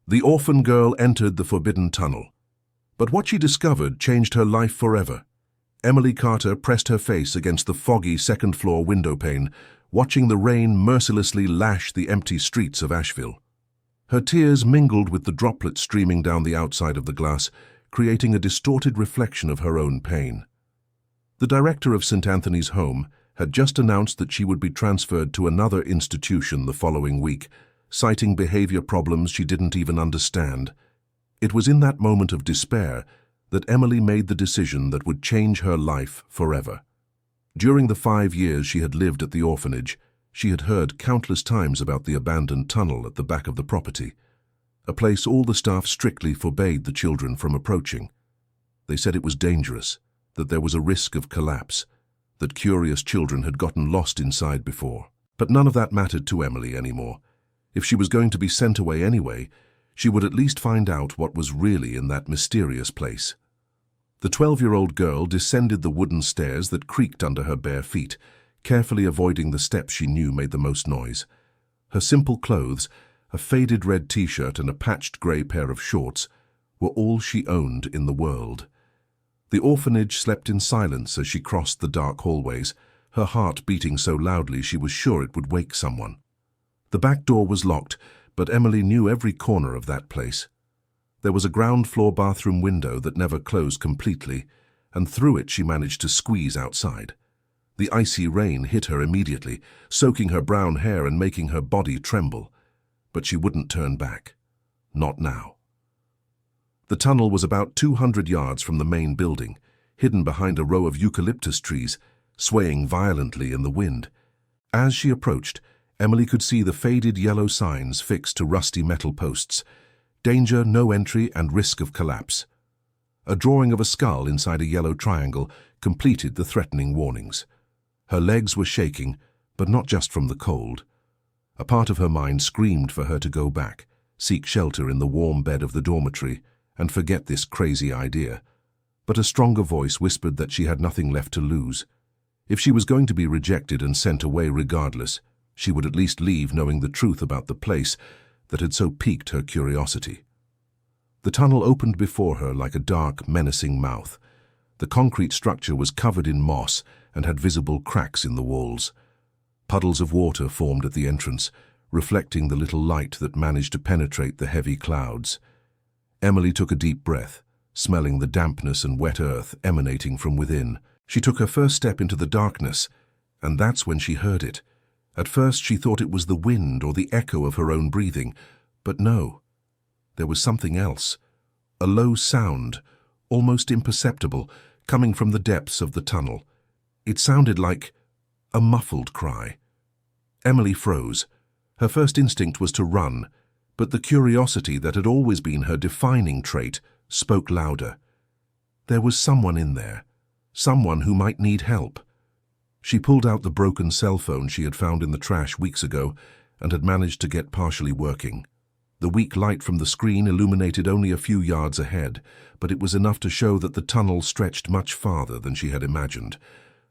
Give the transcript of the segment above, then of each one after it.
The orphan girl entered the forbidden tunnel. But what she discovered changed her life forever. Emily Carter pressed her face against the foggy second-floor windowpane, watching the rain mercilessly lash the empty streets of Asheville. Her tears mingled with the droplets streaming down the outside of the glass, creating a distorted reflection of her own pain. The director of St. Anthony's Home had just announced that she would be transferred to another institution the following week, citing behavior problems she didn't even understand. It was in that moment of despair that Emily made the decision that would change her life forever. During the 5 years she had lived at the orphanage, she had heard countless times about the abandoned tunnel at the back of the property, a place all the staff strictly forbade the children from approaching. They said it was dangerous, that there was a risk of collapse, that curious children had gotten lost inside before. But none of that mattered to Emily anymore. If she was going to be sent away anyway, she would at least find out what was really in that mysterious place. The 12-year-old girl descended the wooden stairs that creaked under her bare feet, carefully avoiding the steps she knew made the most noise. Her simple clothes, a faded red t-shirt and a patched grey pair of shorts, were all she owned in the world. The orphanage slept in silence as she crossed the dark hallways, her heart beating so loudly she was sure it would wake someone. The back door was locked, but Emily knew every corner of that place. There was a ground-floor bathroom window that never closed completely, and through it she managed to squeeze outside. The icy rain hit her immediately, soaking her brown hair and making her body tremble. But she wouldn't turn back. Not now. The tunnel was about 200 yards from the main building, hidden behind a row of eucalyptus trees, swaying violently in the wind. As she approached, Emily could see the faded yellow signs fixed to rusty metal posts. Danger, no entry, and risk of collapse. A drawing of a skull inside a yellow triangle completed the threatening warnings. Her legs were shaking, but not just from the cold. A part of her mind screamed for her to go back, seek shelter in the warm bed of the dormitory, and forget this crazy idea. But a stronger voice whispered that she had nothing left to lose. If she was going to be rejected and sent away regardless, she would at least leave knowing the truth about the place that had so piqued her curiosity. The tunnel opened before her like a dark, menacing mouth. The concrete structure was covered in moss and had visible cracks in the walls. Puddles of water formed at the entrance, reflecting the little light that managed to penetrate the heavy clouds. Emily took a deep breath, smelling the dampness and wet earth emanating from within. She took her first step into the darkness, and that's when she heard it. At first she thought it was the wind or the echo of her own breathing, but no. There was something else, a low sound, almost imperceptible, coming from the depths of the tunnel. It sounded like a muffled cry. Emily froze. Her first instinct was to run, but the curiosity that had always been her defining trait spoke louder. There was someone in there, someone who might need help. She pulled out the broken cell phone she had found in the trash weeks ago and had managed to get partially working. The weak light from the screen illuminated only a few yards ahead, but it was enough to show that the tunnel stretched much farther than she had imagined.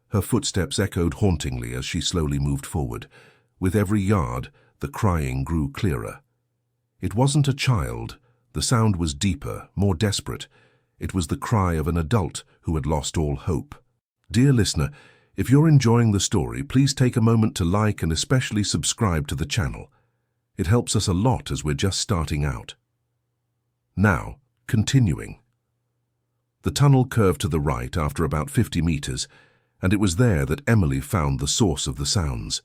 Her footsteps echoed hauntingly as she slowly moved forward. With every yard, the crying grew clearer. It wasn't a child. The sound was deeper, more desperate. It was the cry of an adult who had lost all hope. Dear listener, if you're enjoying the story, please take a moment to like and especially subscribe to the channel. It helps us a lot as we're just starting out. Now, continuing. The tunnel curved to the right after about 50 meters, and it was there that Emily found the source of the sounds.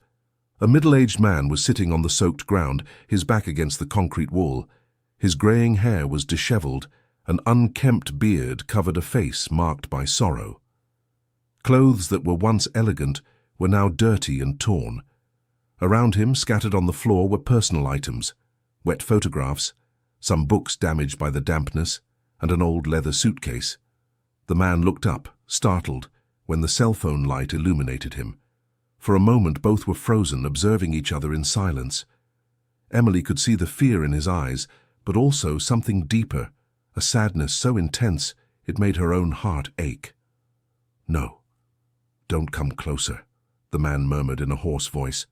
A middle-aged man was sitting on the soaked ground, his back against the concrete wall. His graying hair was disheveled, an unkempt beard covered a face marked by sorrow. Clothes that were once elegant were now dirty and torn. Around him, scattered on the floor, were personal items, wet photographs, some books damaged by the dampness, and an old leather suitcase. The man looked up, startled, when the cell phone light illuminated him. For a moment both were frozen, observing each other in silence. Emily could see the fear in his eyes, but also something deeper, a sadness so intense it made her own heart ache. "No, don't come closer," the man murmured in a hoarse voice.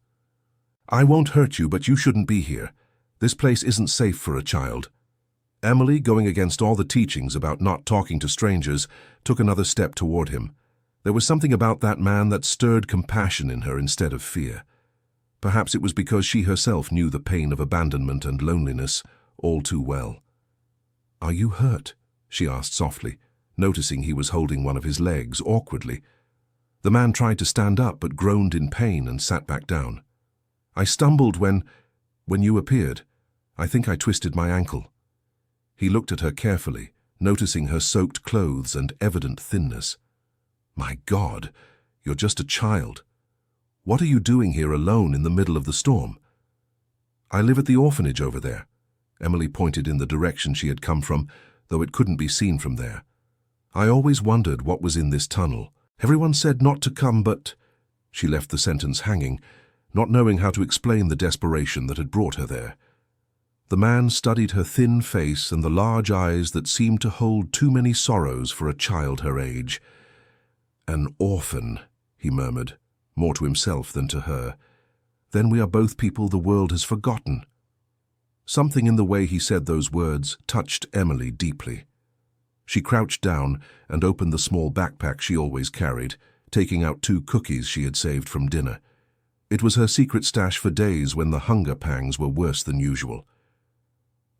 "I won't hurt you, but you shouldn't be here. This place isn't safe for a child." Emily, going against all the teachings about not talking to strangers, took another step toward him. There was something about that man that stirred compassion in her instead of fear. Perhaps it was because she herself knew the pain of abandonment and loneliness all too well. "Are you hurt?" she asked softly, noticing he was holding one of his legs awkwardly. The man tried to stand up but groaned in pain and sat back down. "I stumbled when you appeared. I think I twisted my ankle." He looked at her carefully, noticing her soaked clothes and evident thinness. "My God, you're just a child. What are you doing here alone in the middle of the storm?" "I live at the orphanage over there." Emily pointed in the direction she had come from, though it couldn't be seen from there. "I always wondered what was in this tunnel. Everyone said not to come, but—" She left the sentence hanging, not knowing how to explain the desperation that had brought her there. The man studied her thin face and the large eyes that seemed to hold too many sorrows for a child her age. "An orphan," he murmured, more to himself than to her. "Then we are both people the world has forgotten." Something in the way he said those words touched Emily deeply. She crouched down and opened the small backpack she always carried, taking out 2 cookies she had saved from dinner. It was her secret stash for days when the hunger pangs were worse than usual.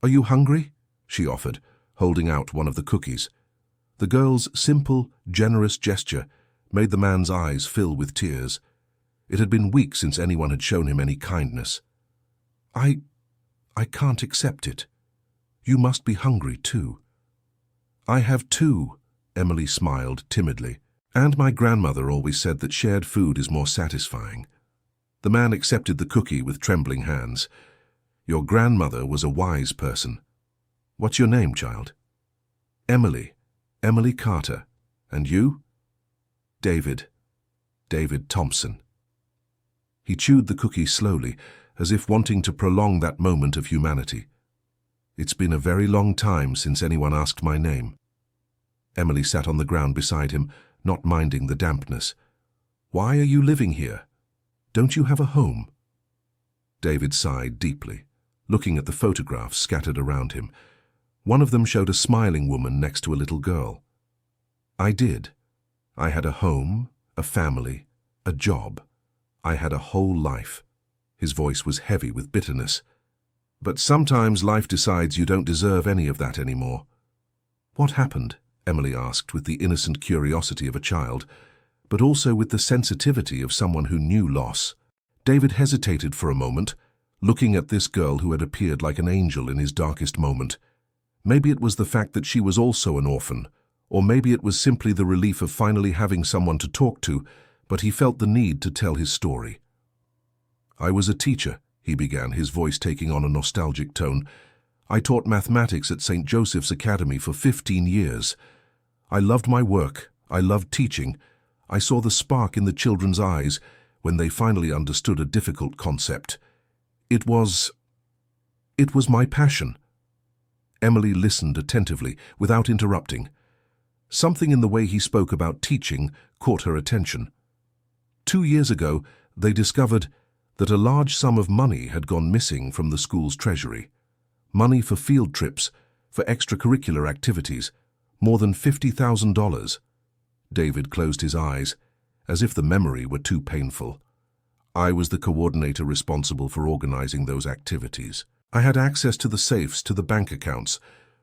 "Are you hungry?" she offered, holding out one of the cookies. The girl's simple, generous gesture made the man's eyes fill with tears. It had been weeks since anyone had shown him any kindness. I can't accept it. You must be hungry too." "I have 2, Emily smiled timidly. "And my grandmother always said that shared food is more satisfying." The man accepted the cookie with trembling hands. "Your grandmother was a wise person. What's your name, child?" "Emily. Emily Carter. And you?" "David. David Thompson." He chewed the cookie slowly, as if wanting to prolong that moment of humanity. "It's been a very long time since anyone asked my name." Emily sat on the ground beside him, not minding the dampness. "Why are you living here? Don't you have a home?" David sighed deeply, looking at the photographs scattered around him. One of them showed a smiling woman next to a little girl. "I did. I had a home, a family, a job. I had a whole life." His voice was heavy with bitterness. "But sometimes life decides you don't deserve any of that anymore." "What happened?" Emily asked with the innocent curiosity of a child, but also with the sensitivity of someone who knew loss. David hesitated for a moment, looking at this girl who had appeared like an angel in his darkest moment. Maybe it was the fact that she was also an orphan, or maybe it was simply the relief of finally having someone to talk to, but he felt the need to tell his story. "I was a teacher," he began, his voice taking on a nostalgic tone. "I taught mathematics at St. Joseph's Academy for 15 years. I loved my work. I loved teaching. I saw the spark in the children's eyes when they finally understood a difficult concept. It was my passion." Emily listened attentively, without interrupting. Something in the way he spoke about teaching caught her attention. 2 years ago, they discovered that a large sum of money had gone missing from the school's treasury. Money for field trips, for extracurricular activities, more than $50,000. David closed his eyes, as if the memory were too painful. "I was the coordinator responsible for organizing those activities. I had access to the safes, to the bank accounts.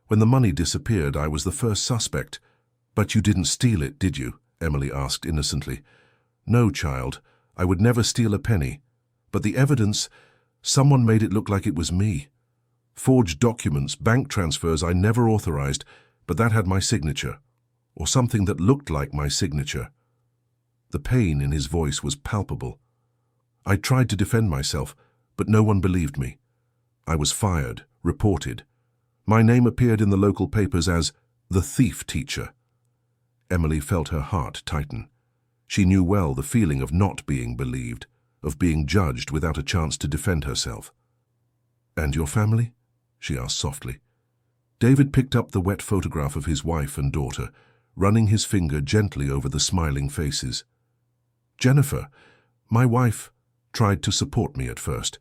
When the money disappeared, I was the first suspect." "But you didn't steal it, did you?" Emily asked innocently. "No, child. I would never steal a penny. But the evidence, someone made it look like it was me. Forged documents, bank transfers I never authorized, but that had my signature, or something that looked like my signature." The pain in his voice was palpable. "I tried to defend myself, but no one believed me. I was fired, reported. My name appeared in the local papers as the thief teacher." Emily felt her heart tighten. She knew well the feeling of not being believed, of being judged without a chance to defend herself. "And your family?" she asked softly. David picked up the wet photograph of his wife and daughter, running his finger gently over the smiling faces. "Jennifer, my wife, tried to support me at first,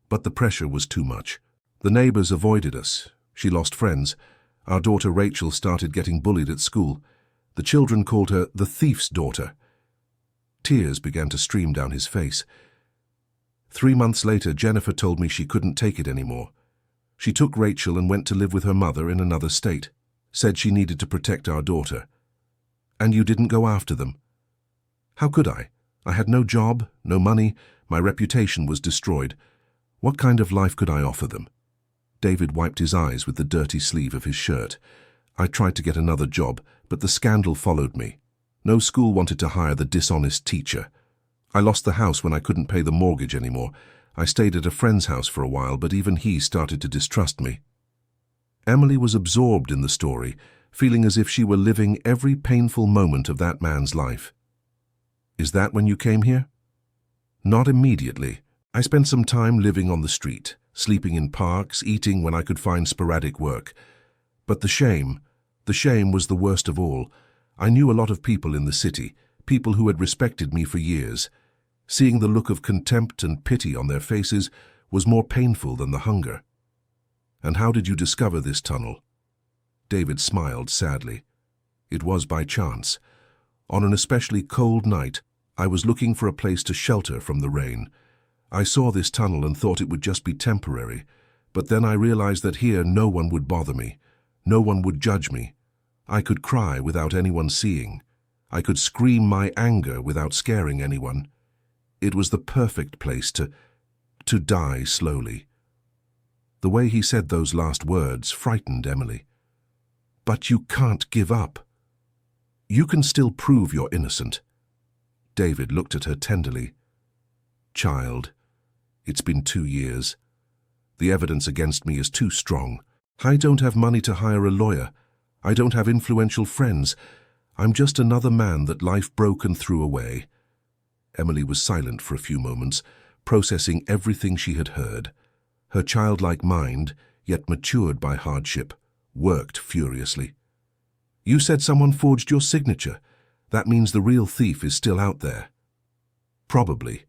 but the pressure was too much. The neighbors avoided us. She lost friends. Our daughter Rachel started getting bullied at school. The children called her the thief's daughter. Tears began to stream down his face. 3 months later, Jennifer told me she couldn't take it anymore. She took Rachel and went to live with her mother in another state. Said she needed to protect our daughter. And you didn't go after them? How could I? I had no job, no money, my reputation was destroyed. What kind of life could I offer them? David wiped his eyes with the dirty sleeve of his shirt. I tried to get another job, but the scandal followed me. No school wanted to hire the dishonest teacher. I lost the house when I couldn't pay the mortgage anymore. I stayed at a friend's house for a while, but even he started to distrust me. Emily was absorbed in the story, feeling as if she were living every painful moment of that man's life. Is that when you came here? Not immediately. I spent some time living on the street, sleeping in parks, eating when I could find sporadic work. But the shame was the worst of all. I knew a lot of people in the city, people who had respected me for years. Seeing the look of contempt and pity on their faces was more painful than the hunger. And how did you discover this tunnel? David smiled sadly. It was by chance. On an especially cold night, I was looking for a place to shelter from the rain. I saw this tunnel and thought it would just be temporary, but then I realized that here no one would bother me. No one would judge me. I could cry without anyone seeing. I could scream my anger without scaring anyone. It was the perfect place to die slowly. The way he said those last words frightened Emily. But you can't give up. You can still prove you're innocent. David looked at her tenderly. Child, it's been 2 years. The evidence against me is too strong. I don't have money to hire a lawyer. I don't have influential friends. I'm just another man that life broke and threw away. Emily was silent for a few moments, processing everything she had heard. Her childlike mind, yet matured by hardship, worked furiously. You said someone forged your signature. That means the real thief is still out there. Probably,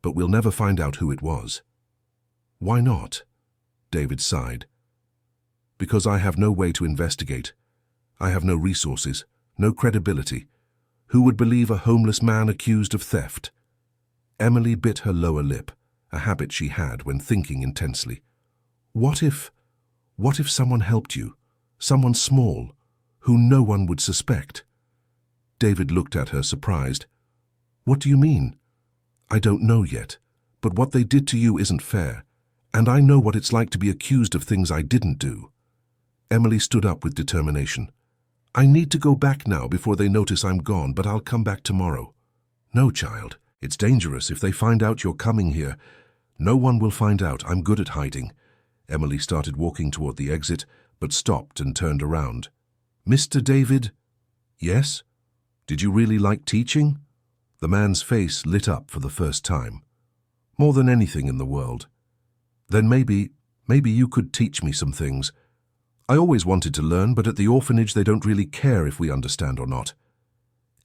but we'll never find out who it was. Why not? David sighed. Because I have no way to investigate. I have no resources, no credibility. Who would believe a homeless man accused of theft? Emily bit her lower lip, a habit she had when thinking intensely. What if someone helped you, someone small, who no one would suspect? David looked at her, surprised. What do you mean? I don't know yet, but what they did to you isn't fair, and I know what it's like to be accused of things I didn't do. Emily stood up with determination. I need to go back now before they notice I'm gone, but I'll come back tomorrow. No, child, it's dangerous if they find out you're coming here. No one will find out. I'm good at hiding. Emily started walking toward the exit, but stopped and turned around. Mr. David? Yes? Did you really like teaching? The man's face lit up for the first time. More than anything in the world. Then maybe you could teach me some things. I always wanted to learn, but at the orphanage they don't really care if we understand or not.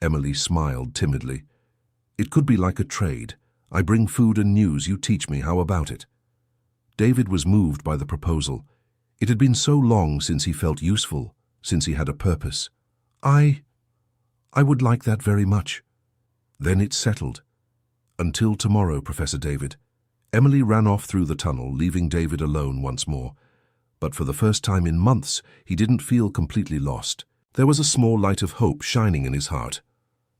Emily smiled timidly. It could be like a trade. I bring food and news, you teach me. How about it? David was moved by the proposal. It had been so long since he felt useful, since he had a purpose. I would like that very much. Then it's settled. Until tomorrow, Professor David. Emily ran off through the tunnel, leaving David alone once more. But for the first time in months, he didn't feel completely lost. There was a small light of hope shining in his heart,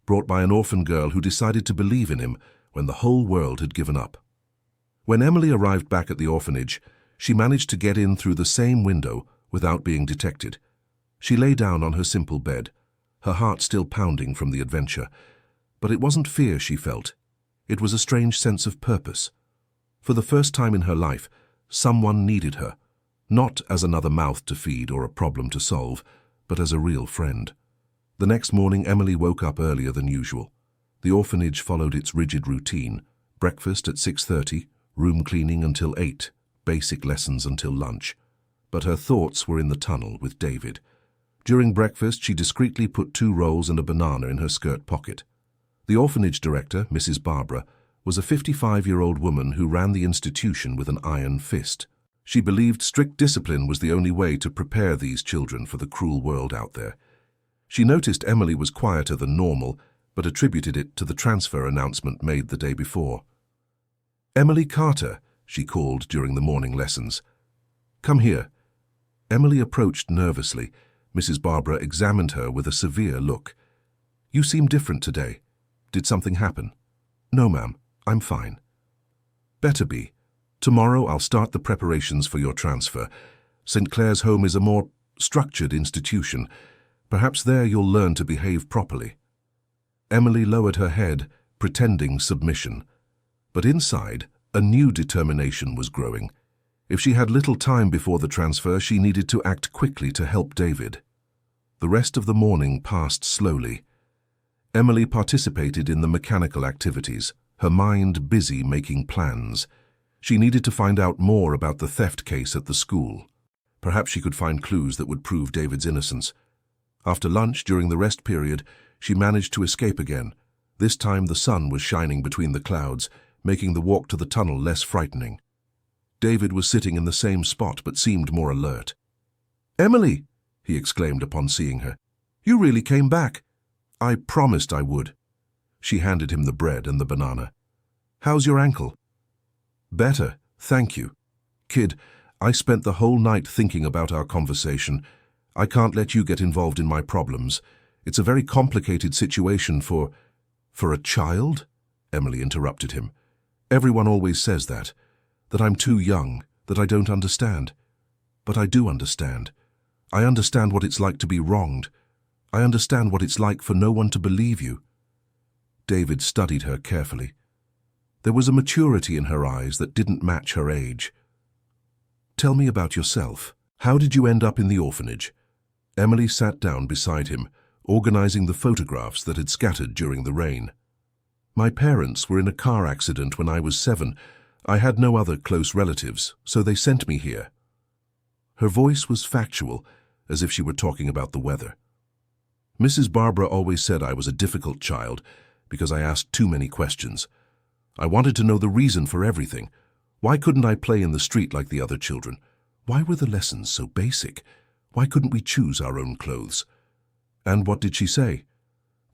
brought by an orphan girl who decided to believe in him when the whole world had given up. When Emily arrived back at the orphanage, she managed to get in through the same window without being detected. She lay down on her simple bed, her heart still pounding from the adventure. But it wasn't fear she felt. It was a strange sense of purpose. For the first time in her life, someone needed her, not as another mouth to feed or a problem to solve, but as a real friend. The next morning, Emily woke up earlier than usual. The orphanage followed its rigid routine: breakfast at 6:30, room cleaning until 8, basic lessons until lunch. But her thoughts were in the tunnel with David. During breakfast, she discreetly put 2 rolls and a banana in her skirt pocket. The orphanage director, Mrs. Barbara, was a 55-year-old woman who ran the institution with an iron fist. She believed strict discipline was the only way to prepare these children for the cruel world out there. She noticed Emily was quieter than normal, but attributed it to the transfer announcement made the day before. "Emily Carter," she called during the morning lessons. "Come here." Emily approached nervously. Mrs. Barbara examined her with a severe look. "You seem different today. Did something happen?" "No, ma'am. I'm fine." "Better be. Tomorrow I'll start the preparations for your transfer. St. Clair's Home is a more structured institution. Perhaps there you'll learn to behave properly." Emily lowered her head, pretending submission. But inside, a new determination was growing. If she had little time before the transfer, she needed to act quickly to help David. The rest of the morning passed slowly. Emily participated in the mechanical activities, her mind busy making plans. She needed to find out more about the theft case at the school. Perhaps she could find clues that would prove David's innocence. After lunch, during the rest period, she managed to escape again. This time the sun was shining between the clouds, making the walk to the tunnel less frightening. David was sitting in the same spot but seemed more alert. "Emily!" he exclaimed upon seeing her. "You really came back." "I promised I would." She handed him the bread and the banana. "How's your ankle?" "Better, thank you. Kid, I spent the whole night thinking about our conversation. I can't let you get involved in my problems. It's a very complicated situation for a child?" Emily interrupted him. "Everyone always says that I'm too young, that I don't understand. But I do understand. I understand what it's like to be wronged. I understand what it's like for no one to believe you." David studied her carefully. There was a maturity in her eyes that didn't match her age. "Tell me about yourself. How did you end up in the orphanage?" Emily sat down beside him, organizing the photographs that had scattered during the rain. "My parents were in a car accident when I was 7. I had no other close relatives, so they sent me here." Her voice was factual, as if she were talking about the weather. "Mrs. Barbara always said I was a difficult child because I asked too many questions. I wanted to know the reason for everything. Why couldn't I play in the street like the other children? Why were the lessons so basic? Why couldn't we choose our own clothes?" And what did she say?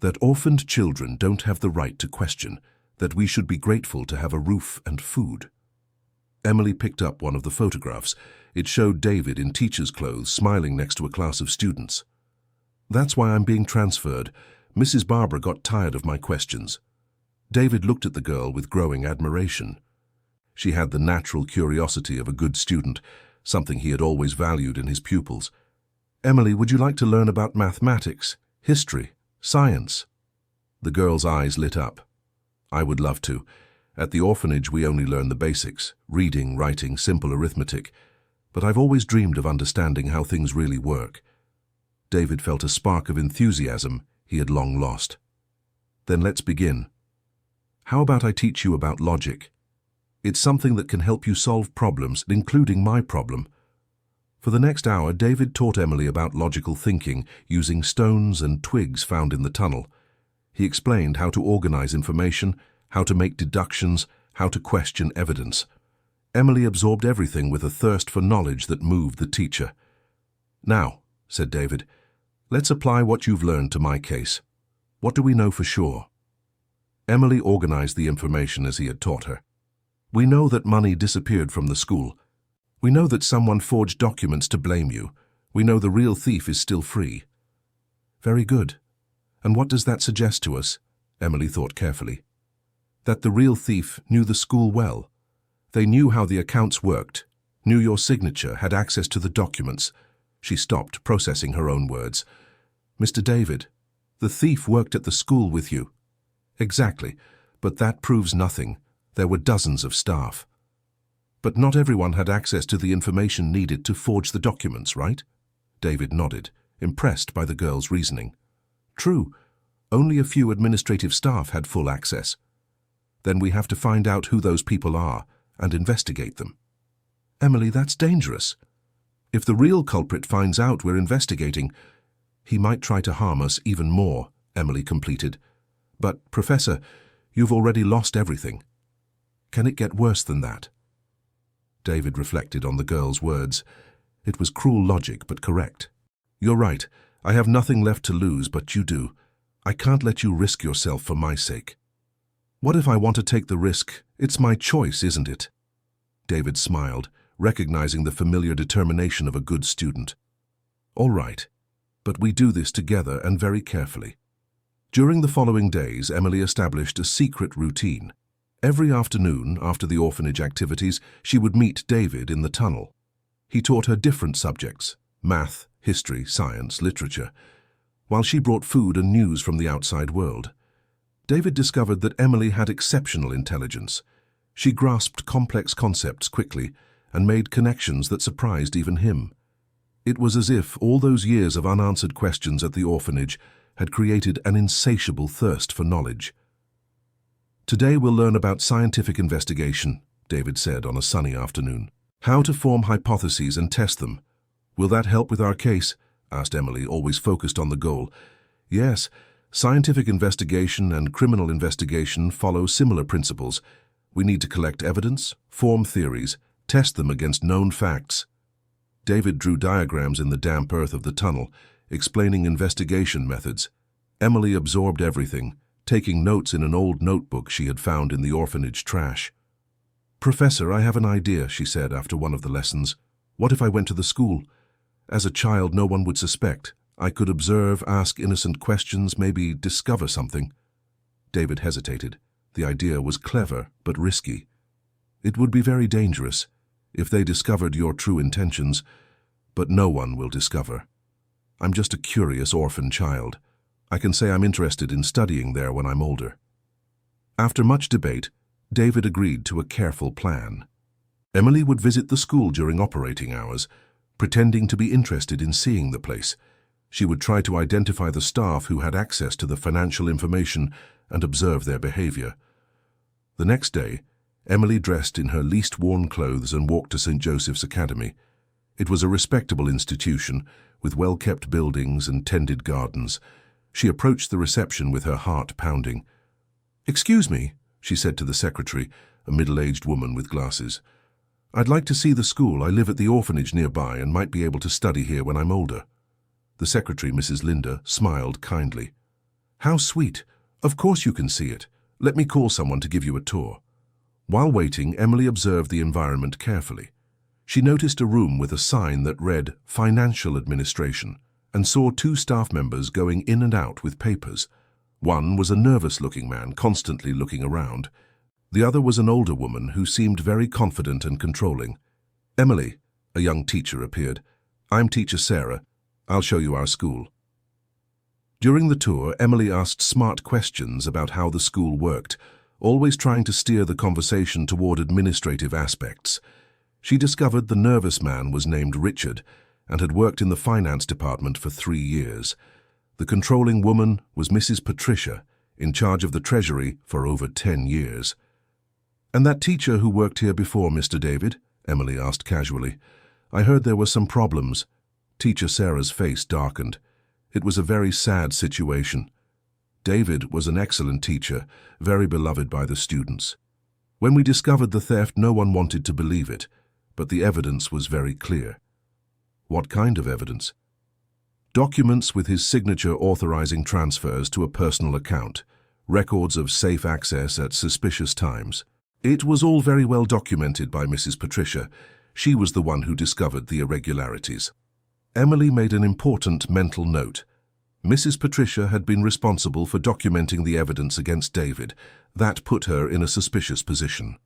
That orphaned children don't have the right to question, that we should be grateful to have a roof and food. Emily picked up one of the photographs. It showed David in teacher's clothes smiling next to a class of students. "That's why I'm being transferred. Mrs. Barbara got tired of my questions." David looked at the girl with growing admiration. She had the natural curiosity of a good student, something he had always valued in his pupils. "Emily, would you like to learn about mathematics, history, science?" The girl's eyes lit up. "I would love to. At the orphanage we only learn the basics, reading, writing, simple arithmetic. But I've always dreamed of understanding how things really work." David felt a spark of enthusiasm he had long lost. "Then let's begin. How about I teach you about logic? It's something that can help you solve problems, including my problem." For the next hour, David taught Emily about logical thinking using stones and twigs found in the tunnel. He explained how to organize information, how to make deductions, how to question evidence. Emily absorbed everything with a thirst for knowledge that moved the teacher. "Now," said David, "let's apply what you've learned to my case. What do we know for sure?" Emily organized the information as he had taught her. "We know that money disappeared from the school. We know that someone forged documents to blame you. We know the real thief is still free." "Very good. And what does that suggest to us?" Emily thought carefully. "That the real thief knew the school well. They knew how the accounts worked, knew your signature, had access to the documents." She stopped, processing her own words. "Mr. David, the thief worked at the school with you." "Exactly, but that proves nothing. There were dozens of staff." "But not everyone had access to the information needed to forge the documents, right?" David nodded, impressed by the girl's reasoning. "True. Only a few administrative staff had full access." "Then we have to find out who those people are and investigate them." "Emily, that's dangerous." "If the real culprit finds out we're investigating, he might try to harm us even more," Emily completed. "But, Professor, you've already lost everything. Can it get worse than that?" David reflected on the girl's words. It was cruel logic, but correct. You're right. I have nothing left to lose, but you do. I can't let you risk yourself for my sake. What if I want to take the risk? It's my choice, isn't it? David smiled, recognizing the familiar determination of a good student. All right, but we do this together and very carefully. During the following days, Emily established a secret routine. Every afternoon, after the orphanage activities, she would meet David in the tunnel. He taught her different subjects: math, history, science, literature, while she brought food and news from the outside world. David discovered that Emily had exceptional intelligence. She grasped complex concepts quickly and made connections that surprised even him. It was as if all those years of unanswered questions at the orphanage had created an insatiable thirst for knowledge. Today we'll learn about scientific investigation, David said on a sunny afternoon. How to form hypotheses and test them. Will that help with our case? Asked Emily, always focused on the goal. Yes, scientific investigation and criminal investigation follow similar principles. We need to collect evidence, form theories, test them against known facts. David drew diagrams in the damp earth of the tunnel, explaining investigation methods. Emily absorbed everything, taking notes in an old notebook she had found in the orphanage trash. Professor, I have an idea, she said after one of the lessons. What if I went to the school? As a child, no one would suspect. I could observe, ask innocent questions, maybe discover something. David hesitated. The idea was clever, but risky. It would be very dangerous if they discovered your true intentions, but no one will discover. I'm just a curious orphan child. I can say I'm interested in studying there when I'm older. After much debate, David agreed to a careful plan. Emily would visit the school during operating hours, pretending to be interested in seeing the place. She would try to identify the staff who had access to the financial information and observe their behavior. The next day, Emily dressed in her least worn clothes and walked to St. Joseph's Academy. It was a respectable institution, with well-kept buildings and tended gardens. She approached the reception with her heart pounding. "Excuse me," she said to the secretary, a middle-aged woman with glasses. "I'd like to see the school. I live at the orphanage nearby and might be able to study here when I'm older." The secretary, Mrs. Linda, smiled kindly. "How sweet. Of course you can see it. Let me call someone to give you a tour." While waiting, Emily observed the environment carefully. She noticed a room with a sign that read Financial Administration and saw two staff members going in and out with papers. One was a nervous-looking man, constantly looking around. The other was an older woman who seemed very confident and controlling. "Emily," a young teacher appeared. "I'm Teacher Sarah. I'll show you our school." During the tour, Emily asked smart questions about how the school worked, always trying to steer the conversation toward administrative aspects. She discovered the nervous man was named Richard and had worked in the finance department for 3 years. The controlling woman was Mrs. Patricia, in charge of the treasury for over 10 years. "And that teacher who worked here before, Mr. David?" Emily asked casually. "I heard there were some problems." Teacher Sarah's face darkened. It was a very sad situation. David was an excellent teacher, very beloved by the students. When we discovered the theft, no one wanted to believe it, but the evidence was very clear. What kind of evidence? Documents with his signature authorizing transfers to a personal account, records of safe access at suspicious times. It was all very well documented by Mrs. Patricia. She was the one who discovered the irregularities. Emily made an important mental note. Mrs. Patricia had been responsible for documenting the evidence against David. That put her in a suspicious position.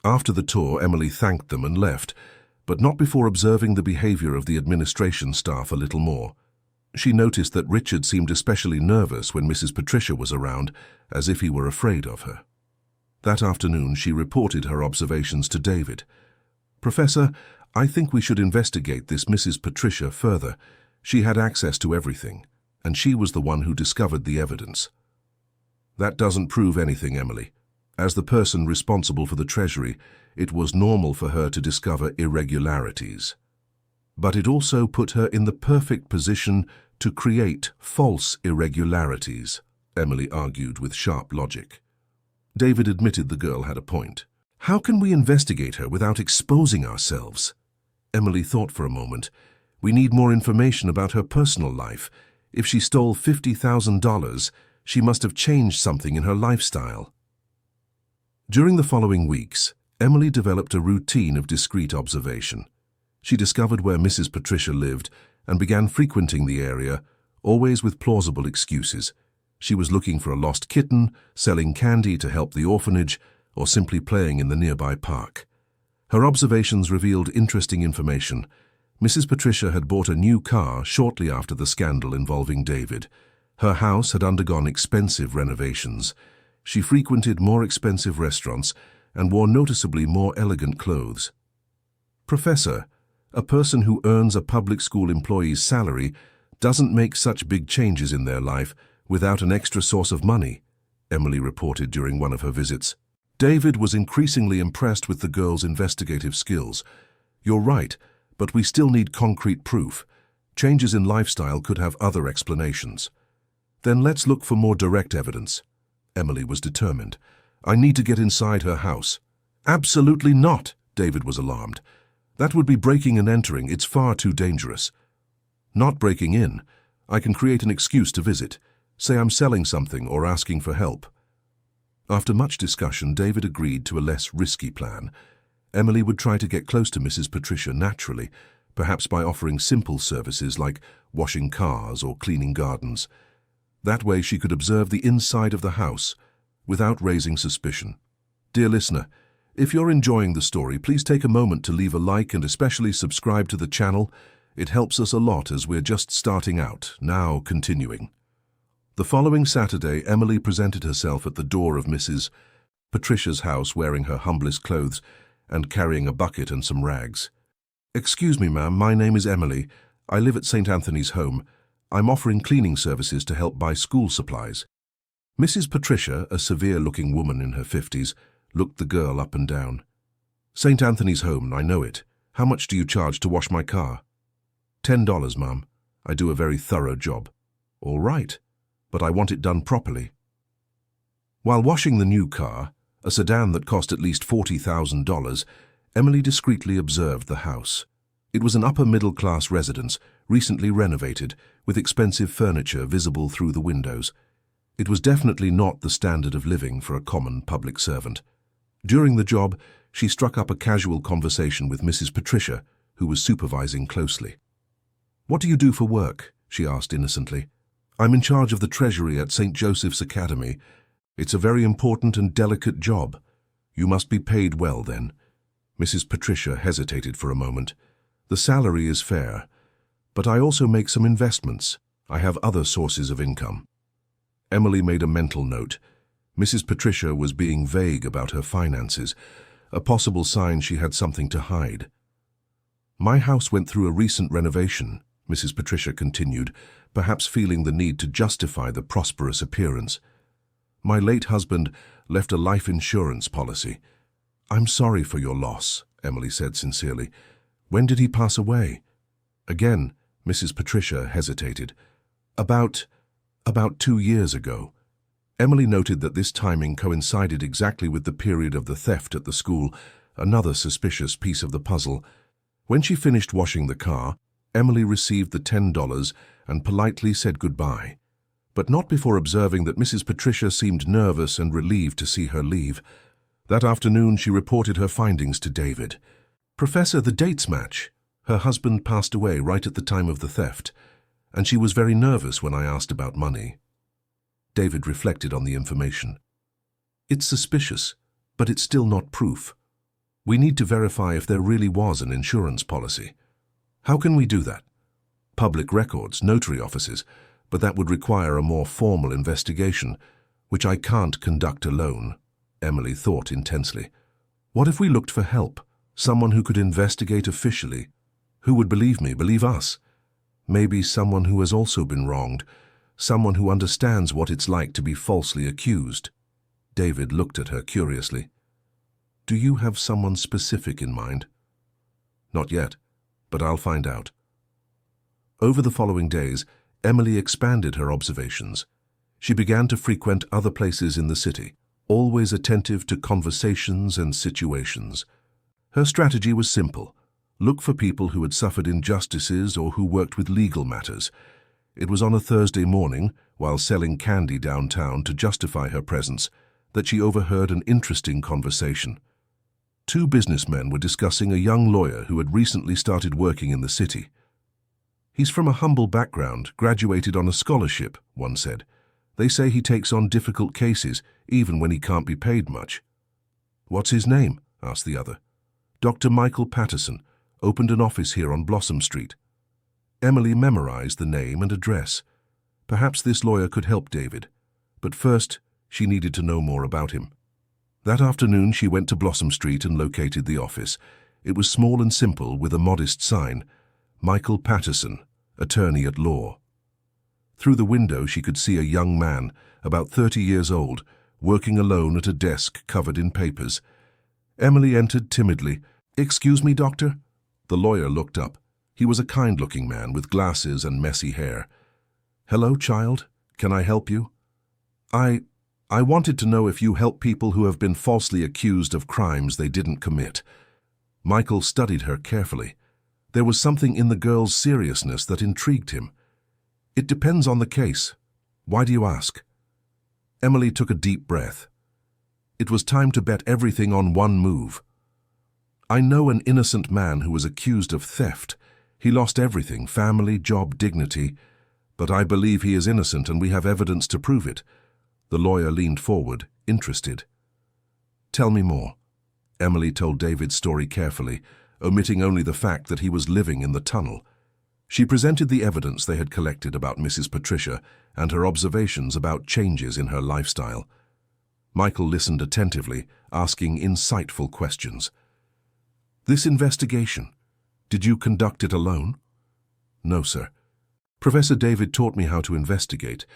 After the tour, Emily thanked them and left, but not before observing the behavior of the administration staff a little more. She noticed that Richard seemed especially nervous when Mrs. Patricia was around, as if he were afraid of her. That afternoon, she reported her observations to David. "Professor, I think we should investigate this Mrs. Patricia further. She had access to everything, and she was the one who discovered the evidence." "That doesn't prove anything, Emily. As the person responsible for the treasury, it was normal for her to discover irregularities. But it also put her in the perfect position to create false irregularities," Emily argued with sharp logic. David admitted the girl had a point. How can we investigate her without exposing ourselves? Emily thought for a moment. We need more information about her personal life. If she stole $50,000, she must have changed something in her lifestyle. During the following weeks, Emily developed a routine of discreet observation. She discovered where Mrs. Patricia lived and began frequenting the area, always with plausible excuses. She was looking for a lost kitten, selling candy to help the orphanage, or simply playing in the nearby park. Her observations revealed interesting information. Mrs. Patricia had bought a new car shortly after the scandal involving David. Her house had undergone expensive renovations. She frequented more expensive restaurants and wore noticeably more elegant clothes. Professor, a person who earns a public school employee's salary doesn't make such big changes in their life without an extra source of money, Emily reported during one of her visits. David was increasingly impressed with the girl's investigative skills. You're right, but we still need concrete proof. Changes in lifestyle could have other explanations. Then let's look for more direct evidence. Emily was determined. I need to get inside her house. Absolutely not, David was alarmed. That would be breaking and entering. It's far too dangerous. Not breaking in. I can create an excuse to visit. Say I'm selling something or asking for help. After much discussion, David agreed to a less risky plan. Emily would try to get close to Mrs. Patricia naturally, perhaps by offering simple services like washing cars or cleaning gardens. That way she could observe the inside of the house without raising suspicion. Dear listener, if you're enjoying the story, please take a moment to leave a like and especially subscribe to the channel. It helps us a lot as we're just starting out, now continuing. The following Saturday, Emily presented herself at the door of Mrs. Patricia's house wearing her humblest clothes and carrying a bucket and some rags. Excuse me, ma'am, my name is Emily. I live at St. Anthony's Home. I'm offering cleaning services to help buy school supplies. Mrs. Patricia, a severe-looking woman in her 50s, looked the girl up and down. St. Anthony's Home, I know it. How much do you charge to wash my car? $10, ma'am. I do a very thorough job. All right, but I want it done properly. While washing the new car, a sedan that cost at least $40,000, Emily discreetly observed the house. It was an upper-middle-class residence, recently renovated, with expensive furniture visible through the windows. It was definitely not the standard of living for a common public servant. During the job, she struck up a casual conversation with Mrs. Patricia, who was supervising closely. What do you do for work? She asked innocently. I'm in charge of the treasury at St. Joseph's Academy. It's a very important and delicate job. You must be paid well, then. Mrs. Patricia hesitated for a moment. The salary is fair, but I also make some investments. I have other sources of income. Emily made a mental note. Mrs. Patricia was being vague about her finances, a possible sign she had something to hide. My house went through a recent renovation, Mrs. Patricia continued, perhaps feeling the need to justify the prosperous appearance. My late husband left a life insurance policy. I'm sorry for your loss, Emily said sincerely. When did he pass away? Again, Mrs. Patricia hesitated. About 2 years ago. Emily noted that this timing coincided exactly with the period of the theft at the school, another suspicious piece of the puzzle. When she finished washing the car, Emily received the $10 and politely said goodbye, but not before observing that Mrs. Patricia seemed nervous and relieved to see her leave. That afternoon she reported her findings to David. Professor, the dates match. Her husband passed away right at the time of the theft, and she was very nervous when I asked about money. David reflected on the information. It's suspicious, but it's still not proof. We need to verify if there really was an insurance policy. How can we do that? Public records, notary offices, but that would require a more formal investigation, which I can't conduct alone, Emily thought intensely. What if we looked for help? Someone who could investigate officially? Who would believe me, believe us? Maybe someone who has also been wronged, someone who understands what it's like to be falsely accused. David looked at her curiously. Do you have someone specific in mind? Not yet, but I'll find out. Over the following days, Emily expanded her observations. She began to frequent other places in the city, always attentive to conversations and situations. Her strategy was simple: look for people who had suffered injustices or who worked with legal matters. It was on a Thursday morning, while selling candy downtown to justify her presence, that she overheard an interesting conversation. Two businessmen were discussing a young lawyer who had recently started working in the city. "He's from a humble background, graduated on a scholarship," one said. "They say he takes on difficult cases, even when he can't be paid much." "What's his name?" asked the other. "Dr. Michael Patterson, opened an office here on Blossom Street." Emily memorized the name and address. Perhaps this lawyer could help David, but first she needed to know more about him. That afternoon she went to Blossom Street and located the office. It was small and simple, with a modest sign: Michael Patterson, attorney at law. Through the window she could see a young man, about 30 years old, working alone at a desk covered in papers. Emily entered timidly. "Excuse me, doctor?" The lawyer looked up. He was a kind-looking man with glasses and messy hair. "Hello, child. Can I help you?" I wanted to know if you help people who have been falsely accused of crimes they didn't commit." Michael studied her carefully. There was something in the girl's seriousness that intrigued him. "It depends on the case. Why do you ask?" Emily took a deep breath. It was time to bet everything on one move. "I know an innocent man who was accused of theft. He lost everything: family, job, dignity. But I believe he is innocent, and we have evidence to prove it." The lawyer leaned forward, interested. "Tell me more." Emily told David's story carefully, omitting only the fact that he was living in the tunnel. She presented the evidence they had collected about Mrs. Patricia and her observations about changes in her lifestyle. Michael listened attentively, asking insightful questions. "This investigation, did you conduct it alone?" "No, sir. Professor David taught me how to investigate.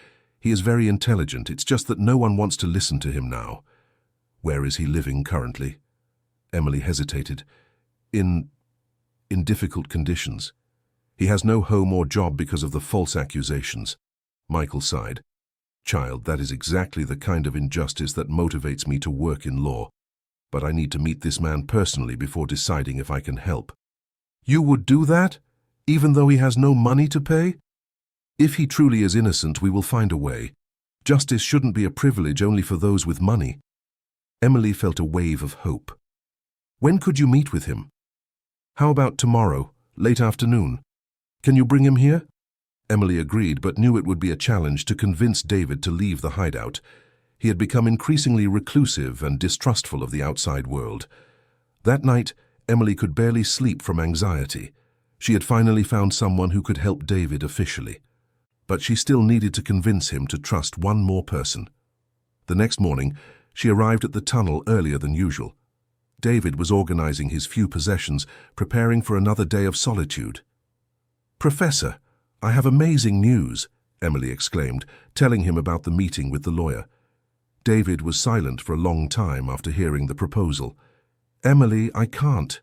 He is very intelligent. It's just that no one wants to listen to him now." "Where is he living currently?" Emily hesitated. In difficult conditions. He has no home or job because of the false accusations." Michael sighed. "Child, that is exactly the kind of injustice that motivates me to work in law. But I need to meet this man personally before deciding if I can help." "You would do that, even though he has no money to pay?" "If he truly is innocent, we will find a way. Justice shouldn't be a privilege only for those with money." Emily felt a wave of hope. "When could you meet with him?" "How about tomorrow, late afternoon? Can you bring him here?" Emily agreed, but knew it would be a challenge to convince David to leave the hideout. He had become increasingly reclusive and distrustful of the outside world. That night, Emily could barely sleep from anxiety. She had finally found someone who could help David officially. But she still needed to convince him to trust one more person. The next morning, she arrived at the tunnel earlier than usual. David was organizing his few possessions, preparing for another day of solitude. "Professor, I have amazing news," Emily exclaimed, telling him about the meeting with the lawyer. David was silent for a long time after hearing the proposal. "Emily, I can't.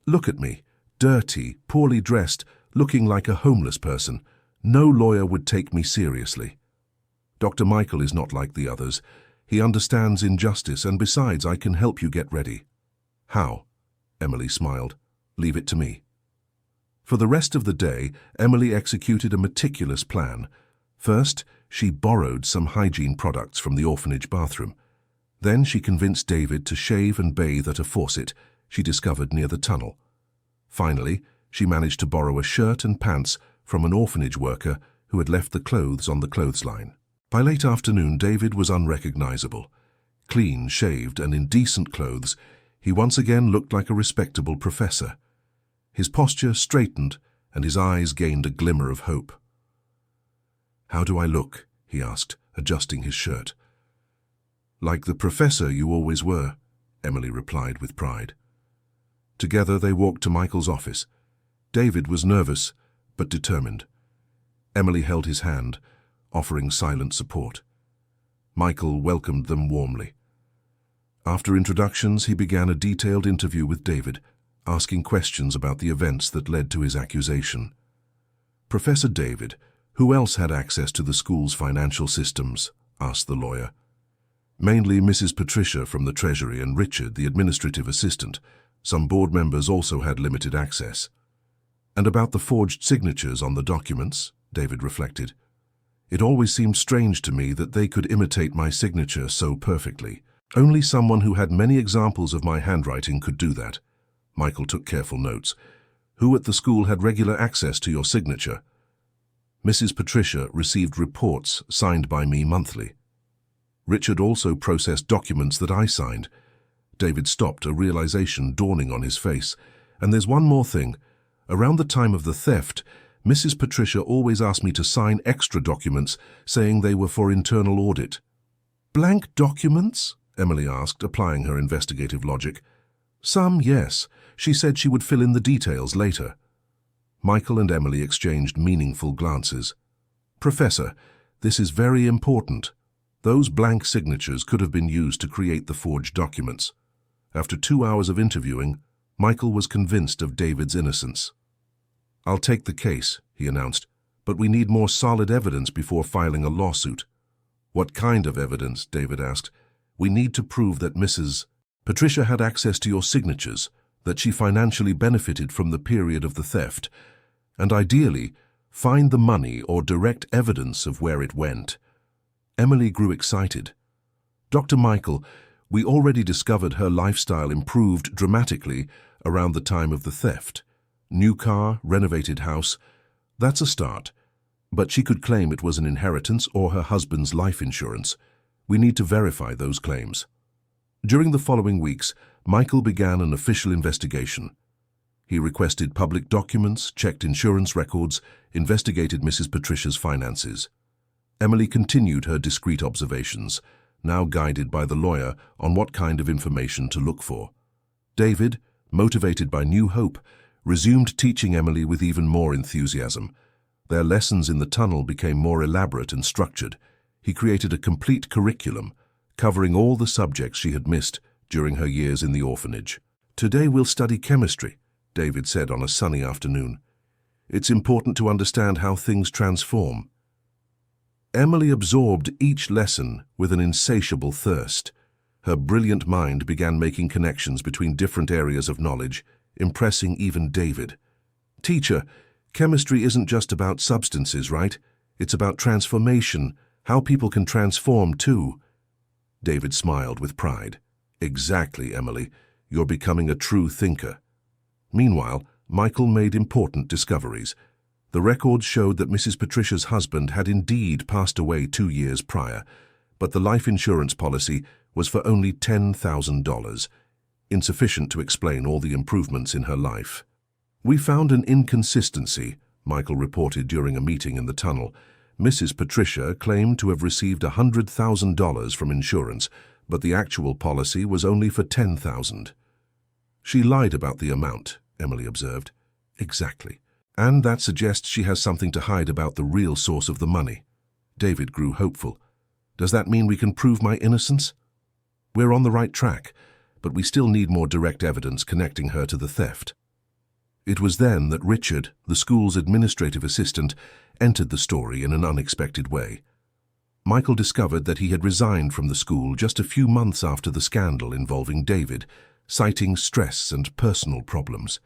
Look at me, dirty, poorly dressed, looking like a homeless person. No lawyer would take me seriously. Dr. Michael is not like the others. He understands injustice, and besides, I can help you get ready." "How?" Emily smiled. "Leave it to me." For the rest of the day, Emily executed a meticulous plan. First, she borrowed some hygiene products from the orphanage bathroom. Then she convinced David to shave and bathe at a faucet she discovered near the tunnel. Finally, she managed to borrow a shirt and pants from an orphanage worker who had left the clothes on the clothesline. By late afternoon, David was unrecognizable. Clean, shaved, and in decent clothes, he once again looked like a respectable professor. His posture straightened, and his eyes gained a glimmer of hope. "How do I look?" he asked, adjusting his shirt. "Like the professor you always were," Emily replied with pride. Together they walked to Michael's office. David was nervous, but determined. Emily held his hand, offering silent support. Michael welcomed them warmly. After introductions, he began a detailed interview with David, asking questions about the events that led to his accusation. "Professor David, who else had access to the school's financial systems?" asked the lawyer. Mainly Mrs. Patricia from the Treasury and Richard, the administrative assistant. Some board members also had limited access. And about the forged signatures on the documents, David reflected. It always seemed strange to me that they could imitate my signature so perfectly. Only someone who had many examples of my handwriting could do that. Michael took careful notes. Who at the school had regular access to your signature? Mrs. Patricia received reports signed by me monthly. Richard also processed documents that I signed. David stopped, a realization dawning on his face. And there's one more thing. Around the time of the theft, Mrs. Patricia always asked me to sign extra documents saying they were for internal audit. Blank documents? Emily asked, applying her investigative logic. Some, yes. She said she would fill in the details later. Michael and Emily exchanged meaningful glances. Professor, this is very important. Those blank signatures could have been used to create the forged documents. After 2 hours of interviewing, Michael was convinced of David's innocence. I'll take the case, he announced, but we need more solid evidence before filing a lawsuit. What kind of evidence? David asked. We need to prove that Mrs. Patricia had access to your signatures, that she financially benefited from the period of the theft, and ideally, find the money or direct evidence of where it went. Emily grew excited. Dr. Michael, we already discovered her lifestyle improved dramatically around the time of the theft. New car, renovated house. That's a start. But she could claim it was an inheritance or her husband's life insurance. We need to verify those claims. During the following weeks, Michael began an official investigation. He requested public documents, checked insurance records, investigated Mrs. Patricia's finances. Emily continued her discreet observations, now guided by the lawyer on what kind of information to look for. David, motivated by new hope, resumed teaching Emily with even more enthusiasm. Their lessons in the tunnel became more elaborate and structured. He created a complete curriculum, covering all the subjects she had missed during her years in the orphanage. Today we'll study chemistry, David said on a sunny afternoon. It's important to understand how things transform. Emily absorbed each lesson with an insatiable thirst. Her brilliant mind began making connections between different areas of knowledge, impressing even David. Teacher, chemistry isn't just about substances, right? It's about transformation, how people can transform too. David smiled with pride. Exactly, Emily. You're becoming a true thinker. Meanwhile, Michael made important discoveries. The records showed that Mrs. Patricia's husband had indeed passed away 2 years prior, but the life insurance policy was for only $10,000, insufficient to explain all the improvements in her life. We found an inconsistency, Michael reported during a meeting in the tunnel. Mrs. Patricia claimed to have received $100,000 from insurance, but the actual policy was only for $10,000. She lied about the amount, Emily observed. Exactly. And that suggests she has something to hide about the real source of the money. David grew hopeful. Does that mean we can prove my innocence? We're on the right track, but we still need more direct evidence connecting her to the theft. It was then that Richard, the school's administrative assistant, entered the story in an unexpected way. Michael discovered that he had resigned from the school just a few months after the scandal involving David, citing stress and personal problems.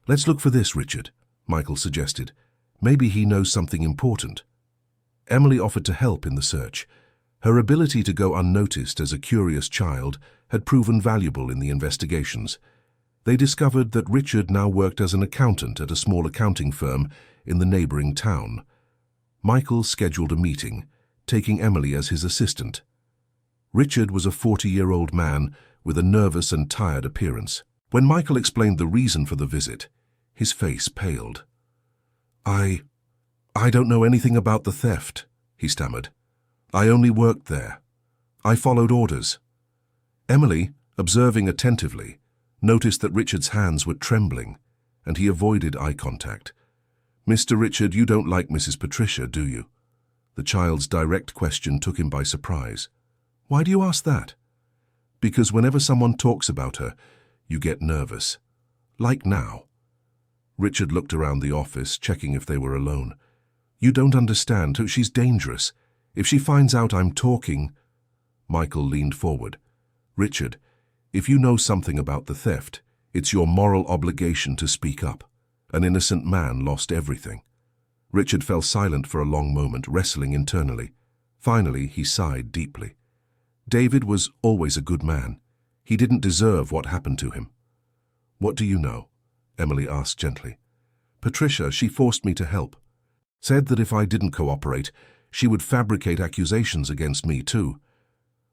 Let's look for this, Richard, Michael suggested. Maybe he knows something important. Emily offered to help in the search. Her ability to go unnoticed as a curious child had proven valuable in the investigations. They discovered that Richard now worked as an accountant at a small accounting firm in the neighboring town. Michael scheduled a meeting, taking Emily as his assistant. Richard was a 40-year-old man with a nervous and tired appearance. When Michael explained the reason for the visit, his face paled. I don't know anything about the theft, he stammered. I only worked there. I followed orders. Emily, observing attentively, noticed that Richard's hands were trembling, and he avoided eye contact. Mr. Richard, you don't like Mrs. Patricia, do you? The child's direct question took him by surprise. Why do you ask that? Because whenever someone talks about her, you get nervous. Like now. Richard looked around the office, checking if they were alone. You don't understand. She's dangerous. If she finds out I'm talking... Michael leaned forward. "Richard, if you know something about the theft, it's your moral obligation to speak up. An innocent man lost everything." Richard fell silent for a long moment, wrestling internally. Finally, he sighed deeply. David was always a good man. He didn't deserve what happened to him. "What do you know?" Emily asked gently. "Patricia, she forced me to help. Said that if I didn't cooperate, she would fabricate accusations against me too."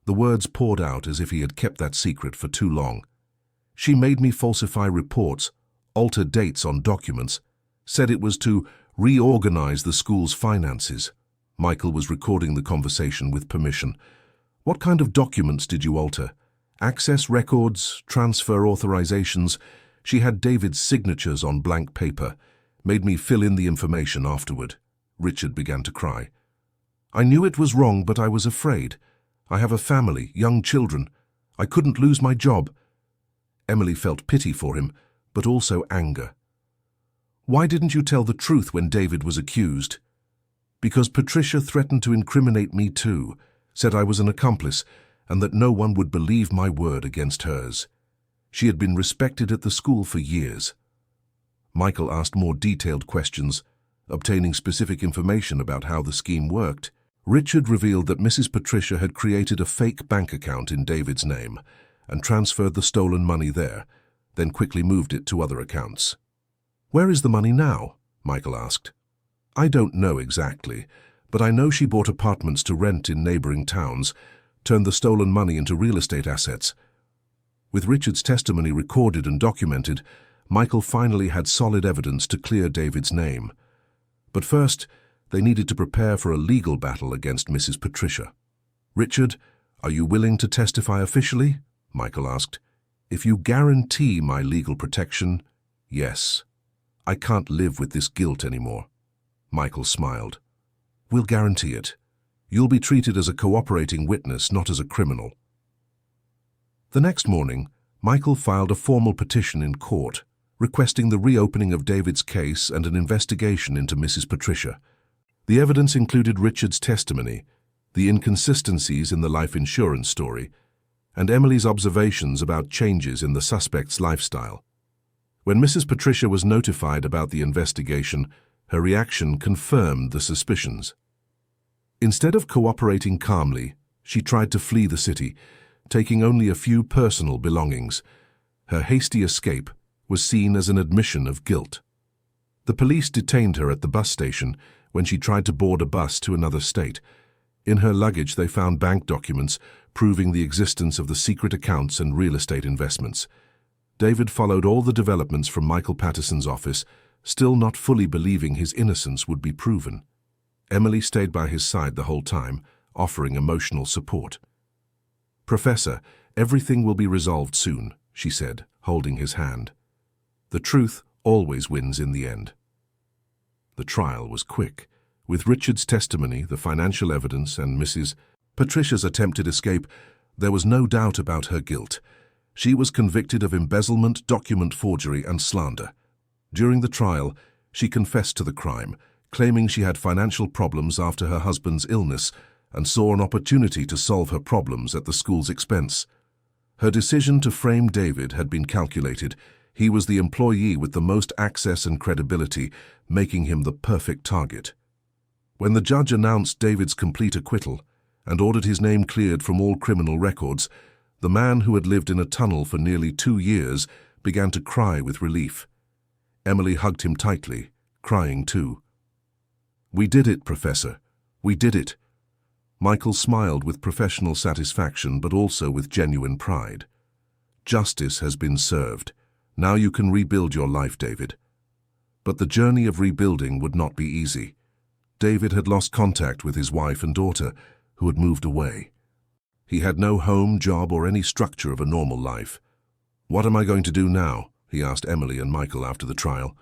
The words poured out as if he had kept that secret for too long. "She made me falsify reports, alter dates on documents, said it was to reorganize the school's finances." Michael was recording the conversation with permission. "What kind of documents did you alter? Access records, transfer authorizations?" She had David's signatures on blank paper, made me fill in the information afterward. Richard began to cry. "I knew it was wrong, but I was afraid. I have a family, young children. I couldn't lose my job." Emily felt pity for him, but also anger. "Why didn't you tell the truth when David was accused?" "Because Patricia threatened to incriminate me too, said I was an accomplice, and that no one would believe my word against hers. She had been respected at the school for years." Michael asked more detailed questions, obtaining specific information about how the scheme worked. Richard revealed that Mrs. Patricia had created a fake bank account in David's name and transferred the stolen money there, then quickly moved it to other accounts. "Where is the money now?" Michael asked. "I don't know exactly, but I know she bought apartments to rent in neighboring towns, turned the stolen money into real estate assets." With Richard's testimony recorded and documented, Michael finally had solid evidence to clear David's name. But first, they needed to prepare for a legal battle against Mrs. Patricia. "Richard, are you willing to testify officially?" Michael asked. "If you guarantee my legal protection, yes. I can't live with this guilt anymore." Michael smiled. "We'll guarantee it. You'll be treated as a cooperating witness, not as a criminal." The next morning, Michael filed a formal petition in court, requesting the reopening of David's case and an investigation into Mrs. Patricia. The evidence included Richard's testimony, the inconsistencies in the life insurance story, and Emily's observations about changes in the suspect's lifestyle. When Mrs. Patricia was notified about the investigation, her reaction confirmed the suspicions. Instead of cooperating calmly, she tried to flee the city, taking only a few personal belongings. Her hasty escape was seen as an admission of guilt. The police detained her at the bus station when she tried to board a bus to another state. In her luggage they found bank documents proving the existence of the secret accounts and real estate investments. David followed all the developments from Michael Patterson's office, still not fully believing his innocence would be proven. Emily stayed by his side the whole time, offering emotional support. "Professor, everything will be resolved soon," she said, holding his hand. "The truth always wins in the end." The trial was quick. With Richard's testimony, the financial evidence, and Mrs. Patricia's attempted escape, there was no doubt about her guilt. She was convicted of embezzlement, document forgery, and slander. During the trial, she confessed to the crime, claiming she had financial problems after her husband's illness and saw an opportunity to solve her problems at the school's expense. Her decision to frame David had been calculated. He was the employee with the most access and credibility, making him the perfect target. When the judge announced David's complete acquittal and ordered his name cleared from all criminal records, the man who had lived in a tunnel for nearly 2 years began to cry with relief. Emily hugged him tightly, crying too. "We did it, Professor. We did it." Michael smiled with professional satisfaction, but also with genuine pride. "Justice has been served. Now you can rebuild your life, David." But the journey of rebuilding would not be easy. David had lost contact with his wife and daughter, who had moved away. He had no home, job, or any structure of a normal life. "What am I going to do now?" he asked Emily and Michael after the trial.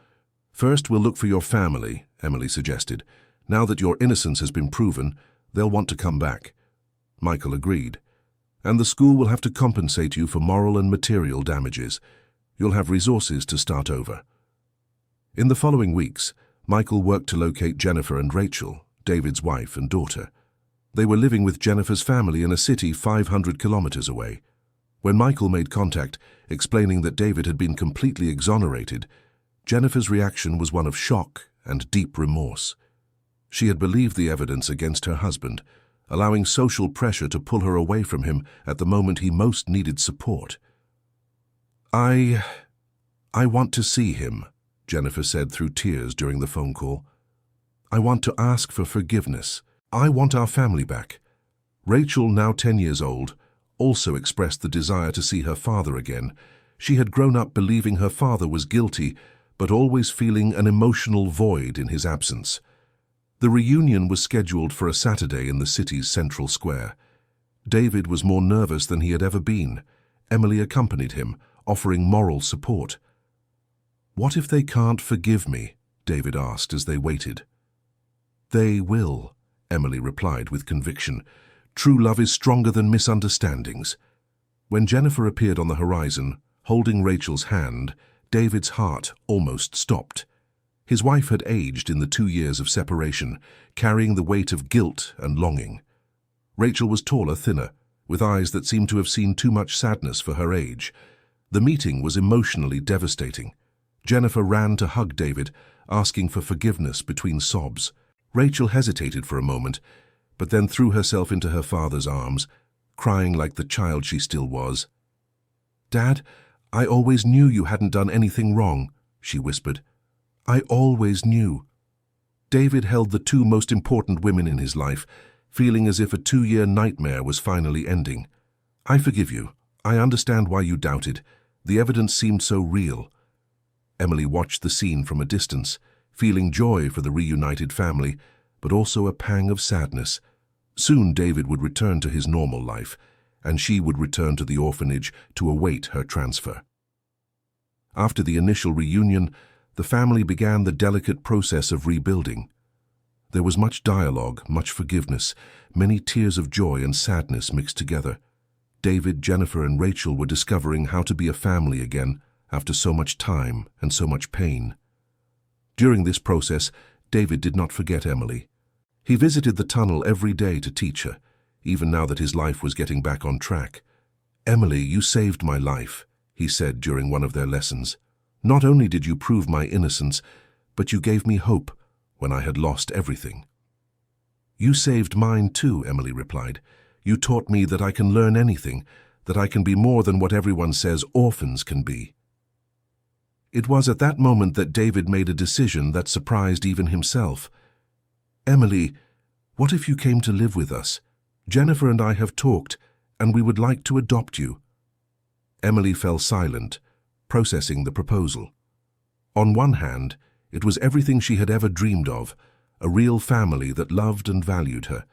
"First, we'll look for your family," Emily suggested. "Now that your innocence has been proven, they'll want to come back." Michael agreed. "And the school will have to compensate you for moral and material damages. You'll have resources to start over." In the following weeks, Michael worked to locate Jennifer and Rachel, David's wife and daughter. They were living with Jennifer's family in a city 500 kilometers away. When Michael made contact, explaining that David had been completely exonerated, Jennifer's reaction was one of shock and deep remorse. She had believed the evidence against her husband, allowing social pressure to pull her away from him at the moment he most needed support. I want to see him," Jennifer said through tears during the phone call. "I want to ask for forgiveness. I want our family back." Rachel, now 10 years old, also expressed the desire to see her father again. She had grown up believing her father was guilty, but always feeling an emotional void in his absence. The reunion was scheduled for a Saturday in the city's central square. David was more nervous than he had ever been. Emily accompanied him, offering moral support. "What if they can't forgive me?" David asked as they waited. "They will," Emily replied with conviction. "True love is stronger than misunderstandings." When Jennifer appeared on the horizon, holding Rachel's hand, David's heart almost stopped. His wife had aged in the 2 years of separation, carrying the weight of guilt and longing. Rachel was taller, thinner, with eyes that seemed to have seen too much sadness for her age. The meeting was emotionally devastating. Jennifer ran to hug David, asking for forgiveness between sobs. Rachel hesitated for a moment, but then threw herself into her father's arms, crying like the child she still was. "Dad, I always knew you hadn't done anything wrong," she whispered. "I always knew." David held the two most important women in his life, feeling as if a 2-year nightmare was finally ending. "I forgive you. I understand why you doubted. The evidence seemed so real." Emily watched the scene from a distance, feeling joy for the reunited family, but also a pang of sadness. Soon David would return to his normal life, and she would return to the orphanage to await her transfer. After the initial reunion, the family began the delicate process of rebuilding. There was much dialogue, much forgiveness, many tears of joy and sadness mixed together. David, Jennifer, and Rachel were discovering how to be a family again after so much time and so much pain. During this process, David did not forget Emily. He visited the tunnel every day to teach her, even now that his life was getting back on track. "Emily, you saved my life," he said during one of their lessons. "Not only did you prove my innocence, but you gave me hope when I had lost everything." "You saved mine too," Emily replied. "You taught me that I can learn anything, that I can be more than what everyone says orphans can be." It was at that moment that David made a decision that surprised even himself. "Emily, what if you came to live with us? Jennifer and I have talked, and we would like to adopt you." Emily fell silent, processing the proposal. On one hand, it was everything she had ever dreamed of, a real family that loved and valued her.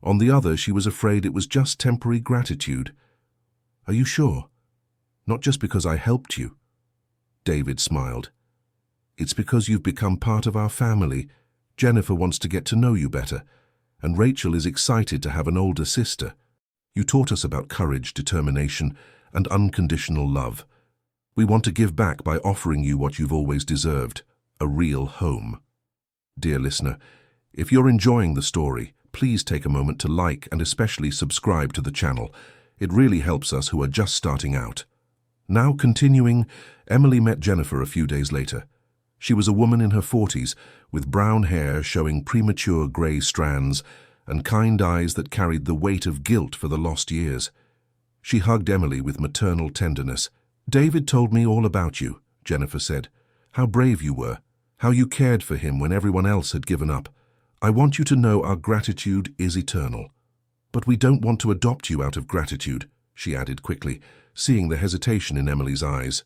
On the other, she was afraid it was just temporary gratitude. "Are you sure? Not just because I helped you?" David smiled. "It's because you've become part of our family. Jennifer wants to get to know you better, and Rachel is excited to have an older sister. You taught us about courage, determination, and unconditional love. We want to give back by offering you what you've always deserved, a real home." Dear listener, if you're enjoying the story, please take a moment to like and especially subscribe to the channel. It really helps us who are just starting out. Now continuing, Emily met Jennifer a few days later. She was a woman in her 40s, with brown hair showing premature grey strands and kind eyes that carried the weight of guilt for the lost years. She hugged Emily with maternal tenderness. "David told me all about you," Jennifer said. "How brave you were, how you cared for him when everyone else had given up. I want you to know our gratitude is eternal. But we don't want to adopt you out of gratitude," she added quickly, seeing the hesitation in Emily's eyes.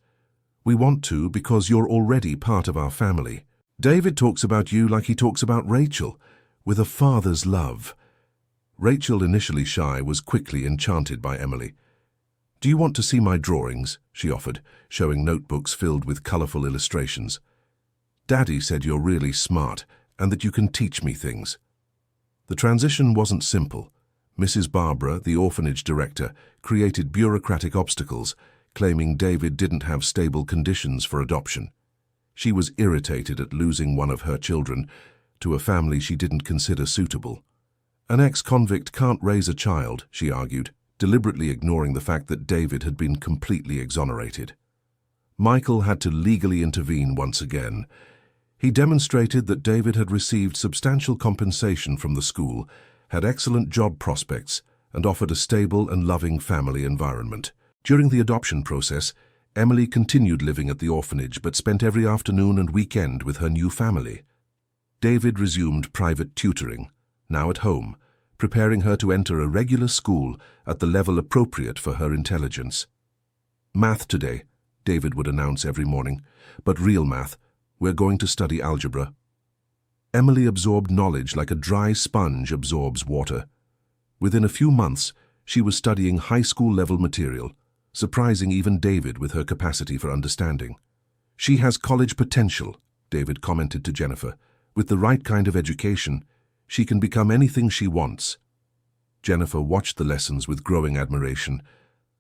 "We want to because you're already part of our family. David talks about you like he talks about Rachel, with a father's love." Rachel, initially shy, was quickly enchanted by Emily. "Do you want to see my drawings?" she offered, showing notebooks filled with colorful illustrations. "Daddy said you're really smart and that you can teach me things." The transition wasn't simple. Mrs. Barbara, the orphanage director, created bureaucratic obstacles, claiming David didn't have stable conditions for adoption. She was irritated at losing one of her children to a family she didn't consider suitable. An ex-convict can't raise a child, she argued, deliberately ignoring the fact that David had been completely exonerated. Michael had to legally intervene once again. He demonstrated that David had received substantial compensation from the school, had excellent job prospects, and offered a stable and loving family environment. During the adoption process, Emily continued living at the orphanage but spent every afternoon and weekend with her new family. David resumed private tutoring, now at home, preparing her to enter a regular school at the level appropriate for her intelligence. "Math today," David would announce every morning, "but real math. We're going to study algebra." Emily absorbed knowledge like a dry sponge absorbs water. Within a few months, she was studying high school-level material, surprising even David with her capacity for understanding. "She has college potential," David commented to Jennifer. "With the right kind of education, she can become anything she wants." Jennifer watched the lessons with growing admiration.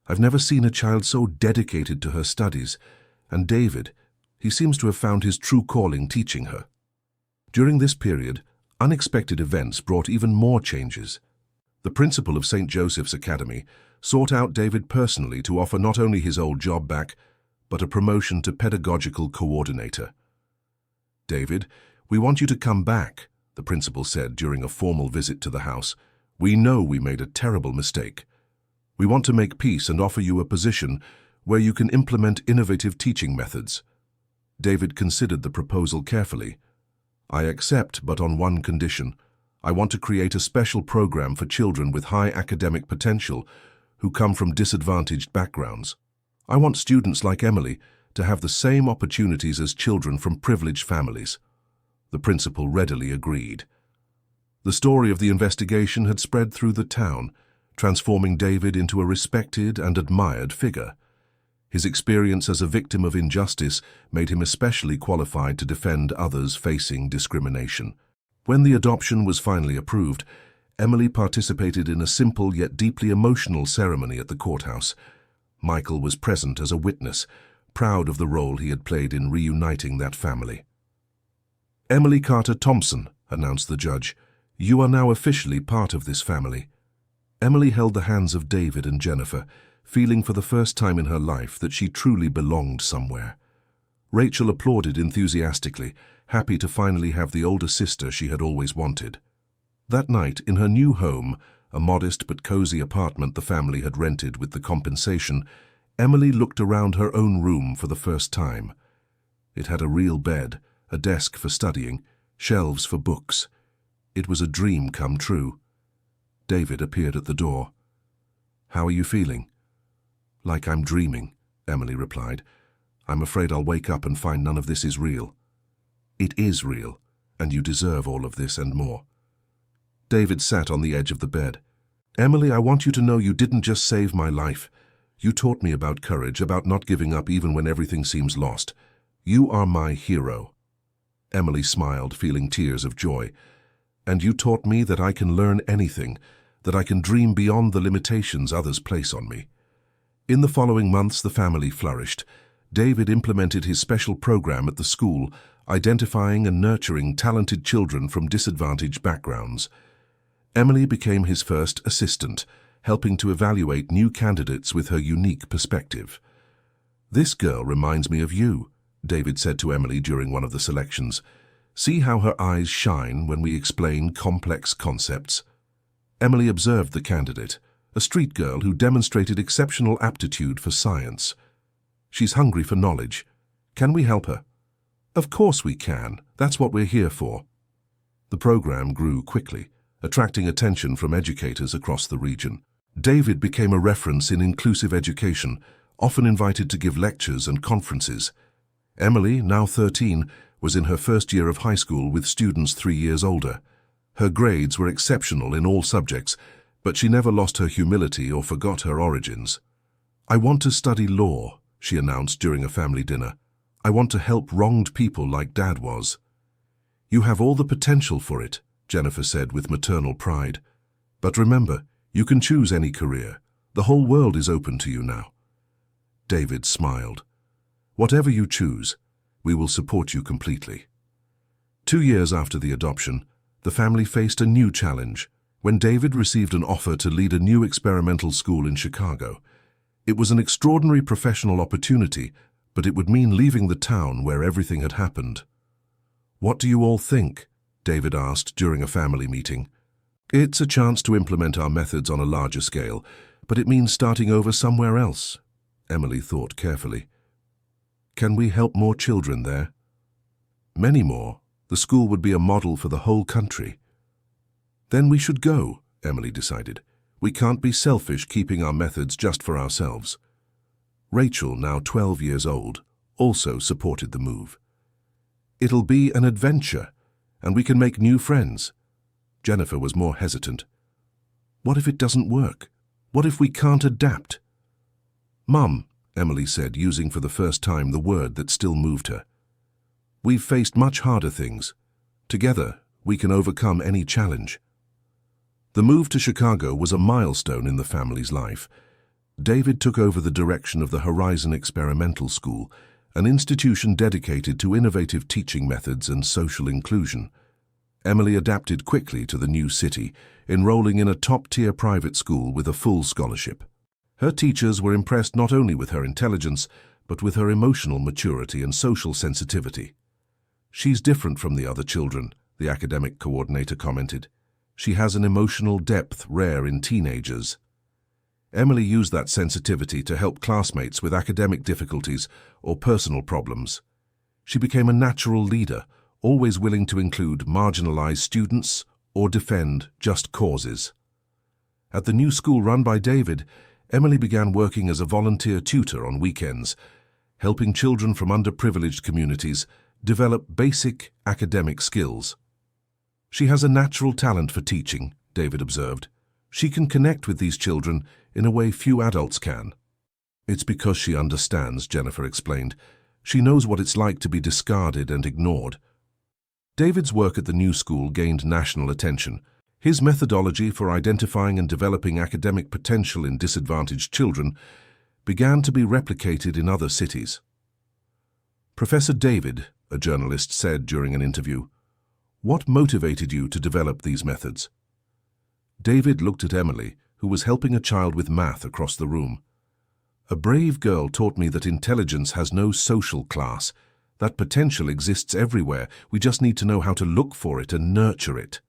"I've never seen a child so dedicated to her studies. And David, he seems to have found his true calling teaching her." During this period, unexpected events brought even more changes. The principal of St. Joseph's Academy sought out David personally to offer not only his old job back, but a promotion to pedagogical coordinator. "David, we want you to come back," the principal said during a formal visit to the house. "We know we made a terrible mistake. We want to make peace and offer you a position where you can implement innovative teaching methods." David considered the proposal carefully. "I accept, but on one condition. I want to create a special program for children with high academic potential who come from disadvantaged backgrounds. I want students like Emily to have the same opportunities as children from privileged families." The principal readily agreed. The story of the investigation had spread through the town, transforming David into a respected and admired figure. His experience as a victim of injustice made him especially qualified to defend others facing discrimination. When the adoption was finally approved, Emily participated in a simple yet deeply emotional ceremony at the courthouse. Michael was present as a witness, proud of the role he had played in reuniting that family. "Emily Carter Thompson," announced the judge, "you are now officially part of this family." Emily held the hands of David and Jennifer, feeling for the first time in her life that she truly belonged somewhere. Rachel applauded enthusiastically, happy to finally have the older sister she had always wanted. That night, in her new home, a modest but cozy apartment the family had rented with the compensation, Emily looked around her own room for the first time. It had a real bed, a desk for studying, shelves for books. It was a dream come true. David appeared at the door. "How are you feeling?" "Like I'm dreaming," Emily replied. "I'm afraid I'll wake up and find none of this is real." "It is real, and you deserve all of this and more." David sat on the edge of the bed. "Emily, I want you to know you didn't just save my life. You taught me about courage, about not giving up even when everything seems lost. You are my hero." Emily smiled, feeling tears of joy. "And you taught me that I can learn anything, that I can dream beyond the limitations others place on me." In the following months, the family flourished. David implemented his special program at the school, identifying and nurturing talented children from disadvantaged backgrounds. Emily became his first assistant, helping to evaluate new candidates with her unique perspective. "This girl reminds me of you," David said to Emily during one of the selections. "See how her eyes shine when we explain complex concepts." Emily observed the candidate, a street girl who demonstrated exceptional aptitude for science. "She's hungry for knowledge. Can we help her?" "Of course we can. That's what we're here for." The program grew quickly, attracting attention from educators across the region. David became a reference in inclusive education, often invited to give lectures and conferences. Emily, now 13, was in her first year of high school with students 3 years older. Her grades were exceptional in all subjects, but she never lost her humility or forgot her origins. "I want to study law," she announced during a family dinner. "I want to help wronged people like Dad was." "You have all the potential for it," Jennifer said with maternal pride. "But remember, you can choose any career. The whole world is open to you now." David smiled. "Whatever you choose, we will support you completely." 2 years after the adoption, the family faced a new challenge: When David received an offer to lead a new experimental school in Chicago, it was an extraordinary professional opportunity, but it would mean leaving the town where everything had happened. "What do you all think?" David asked during a family meeting. "It's a chance to implement our methods on a larger scale, but it means starting over somewhere else," Emily thought carefully. "Can we help more children there?" "Many more. The school would be a model for the whole country." "Then we should go," Emily decided. "We can't be selfish keeping our methods just for ourselves." Rachel, now 12 years old, also supported the move. "It'll be an adventure, and we can make new friends." Jennifer was more hesitant. "What if it doesn't work? What if we can't adapt?" "Mum," Emily said, using for the first time the word that still moved her, "we've faced much harder things. Together, we can overcome any challenge." The move to Chicago was a milestone in the family's life. David took over the direction of the Horizon Experimental School, an institution dedicated to innovative teaching methods and social inclusion. Emily adapted quickly to the new city, enrolling in a top-tier private school with a full scholarship. Her teachers were impressed not only with her intelligence, but with her emotional maturity and social sensitivity. "She's different from the other children," the academic coordinator commented. "She has an emotional depth rare in teenagers." Emily used that sensitivity to help classmates with academic difficulties or personal problems. She became a natural leader, always willing to include marginalized students or defend just causes. At the new school run by David, Emily began working as a volunteer tutor on weekends, helping children from underprivileged communities develop basic academic skills. "She has a natural talent for teaching," David observed. "She can connect with these children in a way few adults can." "It's because she understands," Jennifer explained. "She knows what it's like to be discarded and ignored." David's work at the new school gained national attention. His methodology for identifying and developing academic potential in disadvantaged children began to be replicated in other cities. "Professor David," a journalist said during an interview, "what motivated you to develop these methods?" David looked at Emily, who was helping a child with math across the room. "A brave girl taught me that intelligence has no social class. That potential exists everywhere. We just need to know how to look for it and nurture it."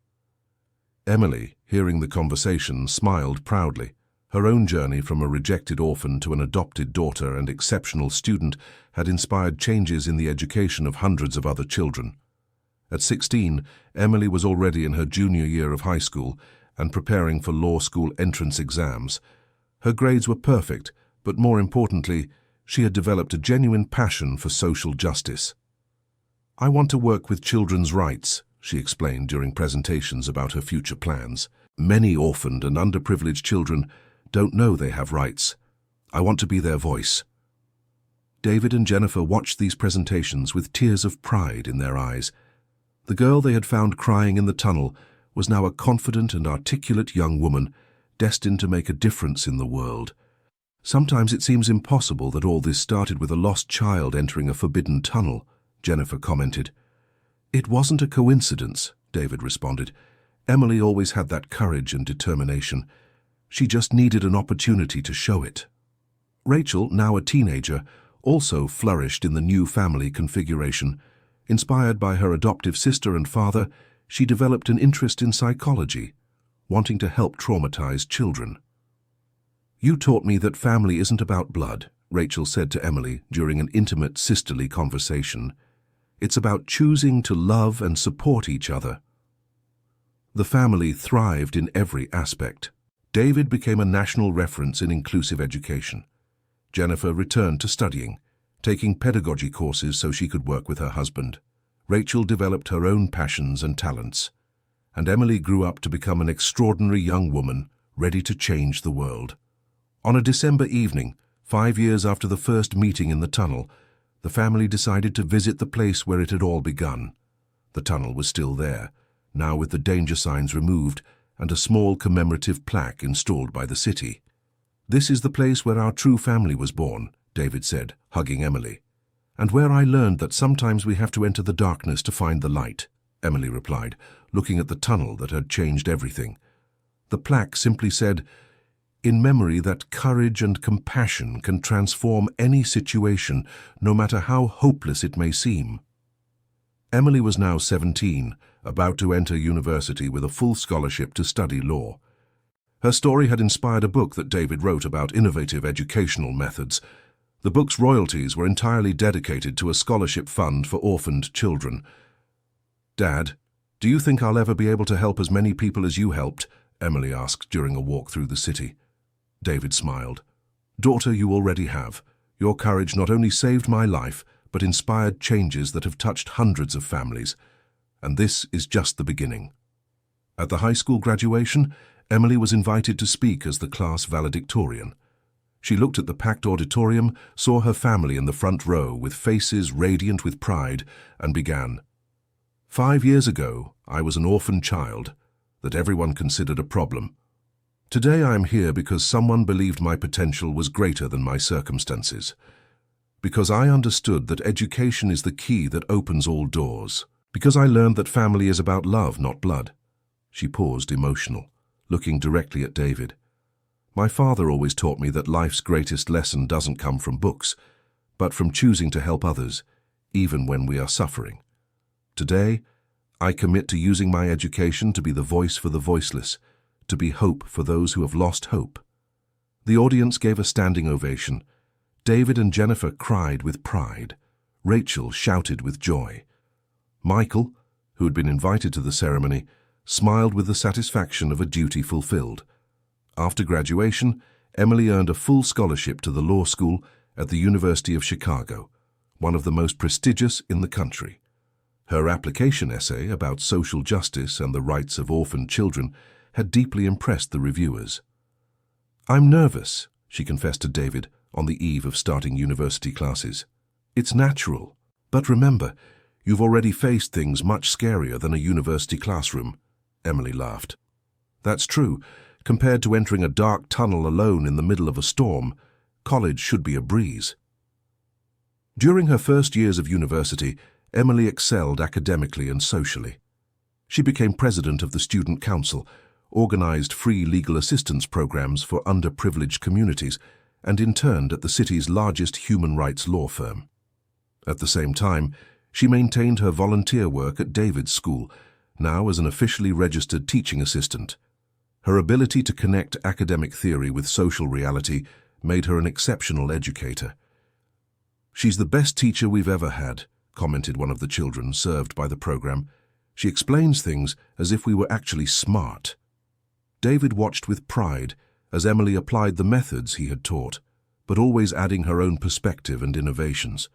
Emily, hearing the conversation, smiled proudly. Her own journey from a rejected orphan to an adopted daughter and exceptional student had inspired changes in the education of hundreds of other children. At 16, Emily was already in her junior year of high school and preparing for law school entrance exams. Her grades were perfect, but more importantly, she had developed a genuine passion for social justice. "I want to work with children's rights," she explained during presentations about her future plans. "Many orphaned and underprivileged children don't know they have rights. I want to be their voice." David and Jennifer watched these presentations with tears of pride in their eyes. The girl they had found crying in the tunnel was now a confident and articulate young woman, destined to make a difference in the world. "Sometimes it seems impossible that all this started with a lost child entering a forbidden tunnel," Jennifer commented. "It wasn't a coincidence," David responded. "Emily always had that courage and determination. She just needed an opportunity to show it." Rachel, now a teenager, also flourished in the new family configuration. Inspired by her adoptive sister and father, she developed an interest in psychology, wanting to help traumatized children. "You taught me that family isn't about blood," Rachel said to Emily during an intimate sisterly conversation. "It's about choosing to love and support each other." The family thrived in every aspect. David became a national reference in inclusive education. Jennifer returned to studying, taking pedagogy courses so she could work with her husband. Rachel developed her own passions and talents, and Emily grew up to become an extraordinary young woman ready to change the world. On a December evening, 5 years after the first meeting in the tunnel, the family decided to visit the place where it had all begun. The tunnel was still there, now with the danger signs removed and a small commemorative plaque installed by the city. "This is the place where our true family was born," David said, hugging Emily. "And where I learned that sometimes we have to enter the darkness to find the light," Emily replied, looking at the tunnel that had changed everything. The plaque simply said, "In memory that courage and compassion can transform any situation, no matter how hopeless it may seem." Emily was now 17, about to enter university with a full scholarship to study law. Her story had inspired a book that David wrote about innovative educational methods. The book's royalties were entirely dedicated to a scholarship fund for orphaned children. "Dad, do you think I'll ever be able to help as many people as you helped?" Emily asked during a walk through the city. David smiled. "Daughter, you already have. Your courage not only saved my life, but inspired changes that have touched hundreds of families. And this is just the beginning." At the high school graduation, Emily was invited to speak as the class valedictorian. She looked at the packed auditorium, saw her family in the front row with faces radiant with pride, and began. "5 years ago, I was an orphan child that everyone considered a problem. Today I am here because someone believed my potential was greater than my circumstances. Because I understood that education is the key that opens all doors. Because I learned that family is about love, not blood." She paused, emotional, looking directly at David. "My father always taught me that life's greatest lesson doesn't come from books, but from choosing to help others, even when we are suffering. Today, I commit to using my education to be the voice for the voiceless, to be hope for those who have lost hope." The audience gave a standing ovation. David and Jennifer cried with pride. Rachel shouted with joy. Michael, who had been invited to the ceremony, smiled with the satisfaction of a duty fulfilled. After graduation, Emily earned a full scholarship to the law school at the University of Chicago, one of the most prestigious in the country. Her application essay about social justice and the rights of orphaned children had deeply impressed the reviewers. "I'm nervous," she confessed to David on the eve of starting university classes. "It's natural. But remember, you've already faced things much scarier than a university classroom." Emily laughed. "That's true. Compared to entering a dark tunnel alone in the middle of a storm, college should be a breeze." During her first years of university, Emily excelled academically and socially. She became president of the Student Council, organized free legal assistance programs for underprivileged communities, and interned at the city's largest human rights law firm. At the same time, she maintained her volunteer work at David's school, now as an officially registered teaching assistant. Her ability to connect academic theory with social reality made her an exceptional educator. "She's the best teacher we've ever had," commented one of the children served by the program. "She explains things as if we were actually smart." David watched with pride as Emily applied the methods he had taught, but always adding her own perspective and innovations.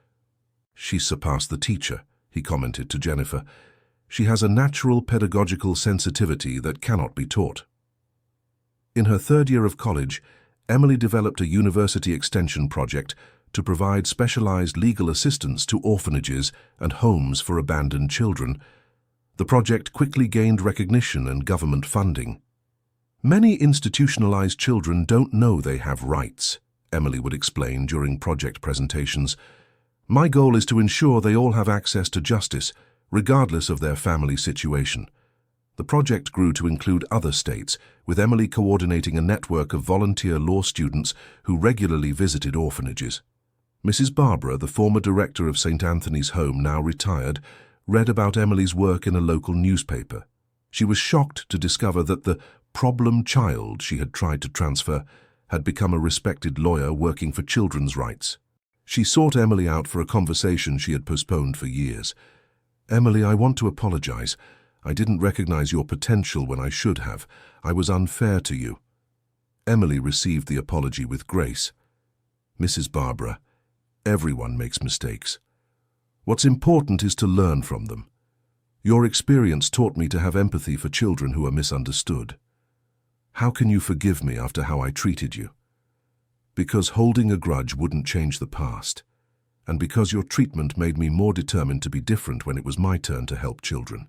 "She surpassed the teacher," he commented to Jennifer. "She has a natural pedagogical sensitivity that cannot be taught." In her third year of college, Emily developed a university extension project to provide specialized legal assistance to orphanages and homes for abandoned children. The project quickly gained recognition and government funding. "Many institutionalized children don't know they have rights," Emily would explain during project presentations. "My goal is to ensure they all have access to justice, regardless of their family situation." The project grew to include other states, with Emily coordinating a network of volunteer law students who regularly visited orphanages. Mrs. Barbara, the former director of St. Anthony's Home, now retired, read about Emily's work in a local newspaper. She was shocked to discover that the problem child she had tried to transfer had become a respected lawyer working for children's rights. She sought Emily out for a conversation she had postponed for years. "Emily, I want to apologize. I didn't recognize your potential when I should have. I was unfair to you." Emily received the apology with grace. "Mrs. Barbara, everyone makes mistakes. What's important is to learn from them. Your experience taught me to have empathy for children who are misunderstood. How can you forgive me after how I treated you? Because holding a grudge wouldn't change the past, and because your treatment made me more determined to be different when it was my turn to help children."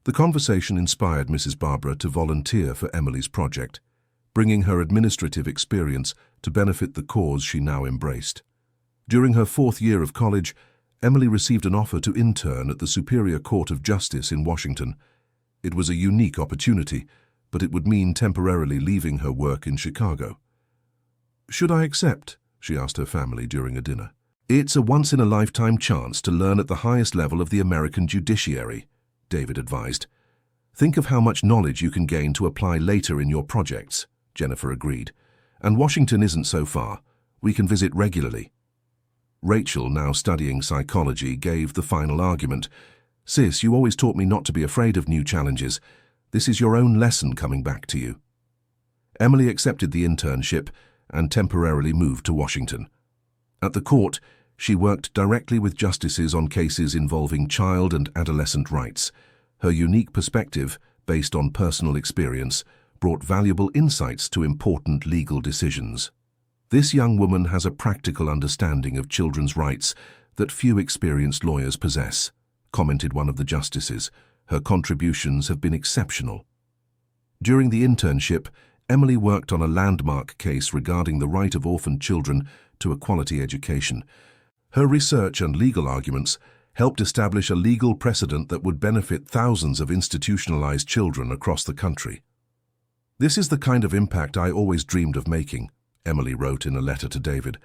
The conversation inspired Mrs. Barbara to volunteer for Emily's project, bringing her administrative experience to benefit the cause she now embraced. During her 4th year of college, Emily received an offer to intern at the Superior Court of Justice in Washington. It was a unique opportunity, but it would mean temporarily leaving her work in Chicago. "Should I accept?" she asked her family during a dinner. "It's a once-in-a-lifetime chance to learn at the highest level of the American judiciary," David advised. "Think of how much knowledge you can gain to apply later in your projects," Jennifer agreed. "And Washington isn't so far. We can visit regularly." Rachel, now studying psychology, gave the final argument. "Sis, you always taught me not to be afraid of new challenges. This is your own lesson coming back to you." Emily accepted the internship and temporarily moved to Washington. At the court, she worked directly with justices on cases involving child and adolescent rights. Her unique perspective, based on personal experience, brought valuable insights to important legal decisions. "This young woman has a practical understanding of children's rights that few experienced lawyers possess," commented one of the justices. "Her contributions have been exceptional." During the internship, Emily worked on a landmark case regarding the right of orphan children to a quality education. Her research and legal arguments helped establish a legal precedent that would benefit thousands of institutionalized children across the country. "This is the kind of impact I always dreamed of making," Emily wrote in a letter to David.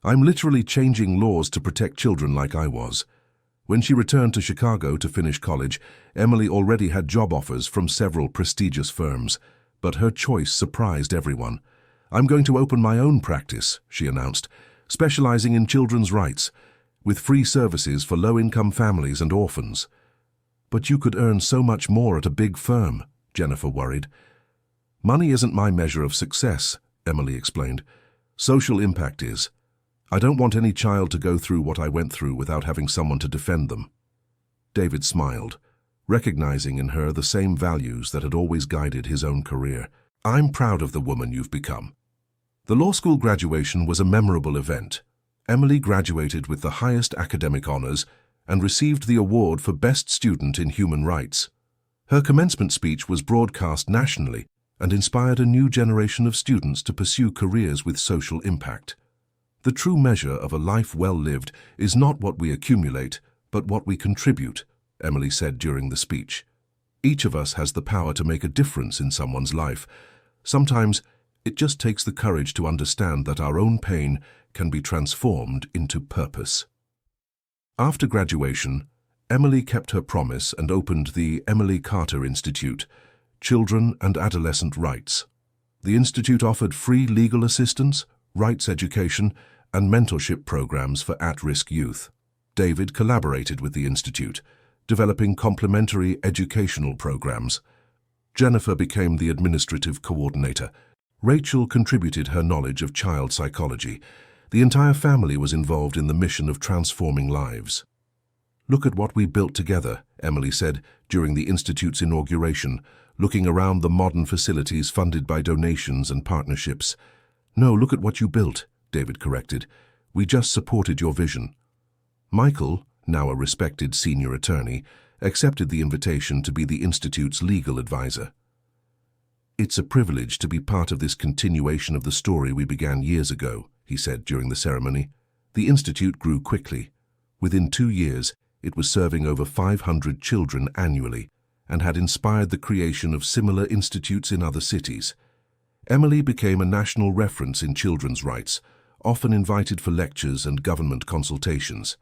"I'm literally changing laws to protect children like I was." When she returned to Chicago to finish college, Emily already had job offers from several prestigious firms, but her choice surprised everyone. "I'm going to open my own practice," she announced, "specializing in children's rights, with free services for low-income families and orphans." "But you could earn so much more at a big firm," Jennifer worried. "Money isn't my measure of success," Emily explained. "Social impact is. I don't want any child to go through what I went through without having someone to defend them." David smiled, recognizing in her the same values that had always guided his own career. "I'm proud of the woman you've become." The law school graduation was a memorable event. Emily graduated with the highest academic honors and received the award for Best Student in Human Rights. Her commencement speech was broadcast nationally and inspired a new generation of students to pursue careers with social impact. "The true measure of a life well lived is not what we accumulate, but what we contribute," Emily said during the speech. "Each of us has the power to make a difference in someone's life. Sometimes it just takes the courage to understand that our own pain can be transformed into purpose." After graduation, Emily kept her promise and opened the Emily Carter Institute, Children and Adolescent Rights. The institute offered free legal assistance, rights education, and mentorship programs for at-risk youth. David collaborated with the institute, developing complementary educational programs. Jennifer became the administrative coordinator. Rachel contributed her knowledge of child psychology. The entire family was involved in the mission of transforming lives. "Look at what we built together," Emily said during the institute's inauguration, looking around the modern facilities funded by donations and partnerships. "No, look at what you built," David corrected. "We just supported your vision." Michael, now a respected senior attorney, accepted the invitation to be the institute's legal advisor. "It's a privilege to be part of this continuation of the story we began years ago," he said during the ceremony. The institute grew quickly. Within 2 years, it was serving over 500 children annually and had inspired the creation of similar institutes in other cities. Emily became a national reference in children's rights, often invited for lectures and government consultations.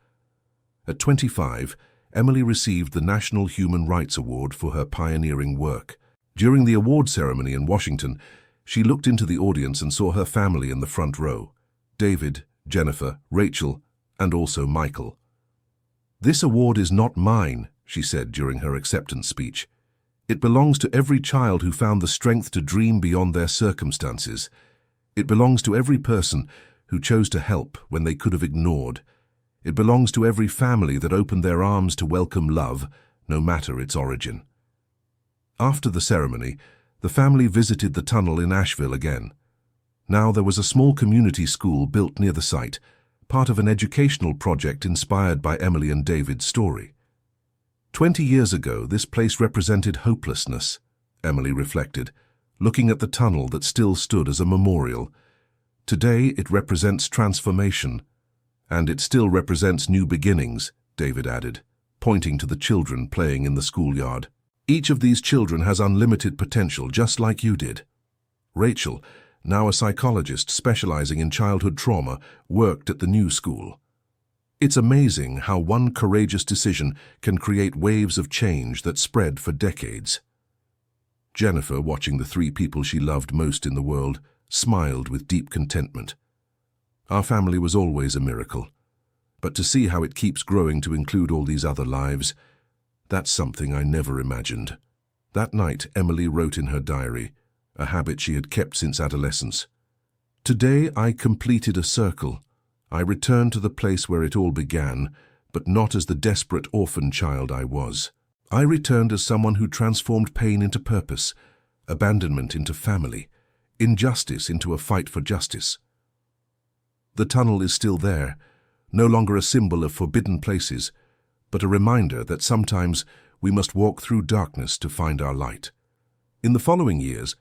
At 25, Emily received the National Human Rights Award for her pioneering work. During the award ceremony in Washington, she looked into the audience and saw her family in the front row: David, Jennifer, Rachel, and also Michael. "This award is not mine," she said during her acceptance speech. "It belongs to every child who found the strength to dream beyond their circumstances. It belongs to every person who chose to help when they could have ignored. It belongs to every family that opened their arms to welcome love, no matter its origin." After the ceremony, the family visited the tunnel in Asheville again. Now there was a small community school built near the site, part of an educational project inspired by Emily and David's story. 20 years ago, this place represented hopelessness, Emily reflected, looking at the tunnel that still stood as a memorial. Today, it represents transformation, and it still represents new beginnings, David added, pointing to the children playing in the schoolyard. Each of these children has unlimited potential, just like you did. Rachel, now a psychologist specializing in childhood trauma, worked at the new school. It's amazing how one courageous decision can create waves of change that spread for decades. Jennifer, watching the three people she loved most in the world, smiled with deep contentment. Our family was always a miracle, but to see how it keeps growing to include all these other lives, that's something I never imagined. That night, Emily wrote in her diary, a habit she had kept since adolescence. Today I completed a circle. I returned to the place where it all began, but not as the desperate orphan child I was. I returned as someone who transformed pain into purpose, abandonment into family, injustice into a fight for justice. The tunnel is still there, no longer a symbol of forbidden places, but a reminder that sometimes we must walk through darkness to find our light. In the following years,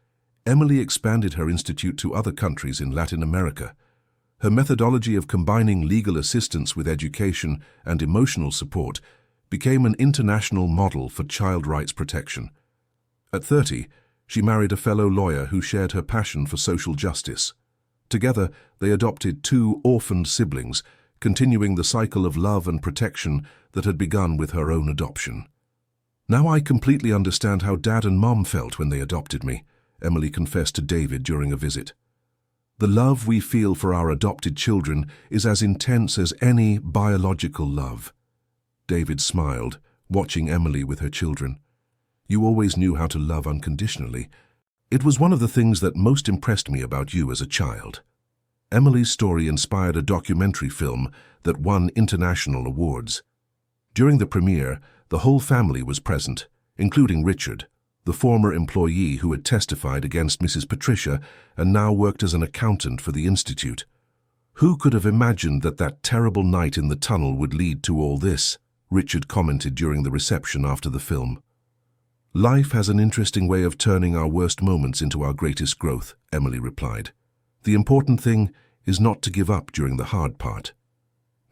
Emily expanded her institute to other countries in Latin America. Her methodology of combining legal assistance with education and emotional support became an international model for child rights protection. At 30, she married a fellow lawyer who shared her passion for social justice. Together, they adopted 2 orphaned siblings, continuing the cycle of love and protection that had begun with her own adoption. Now I completely understand how Dad and Mom felt when they adopted me, Emily confessed to David during a visit. The love we feel for our adopted children is as intense as any biological love. David smiled, watching Emily with her children. You always knew how to love unconditionally. It was one of the things that most impressed me about you as a child. Emily's story inspired a documentary film that won international awards. During the premiere, the whole family was present, including Richard, the former employee who had testified against Mrs. Patricia and now worked as an accountant for the Institute. Who could have imagined that that terrible night in the tunnel would lead to all this? Richard commented during the reception after the film. Life has an interesting way of turning our worst moments into our greatest growth, Emily replied. The important thing is not to give up during the hard part.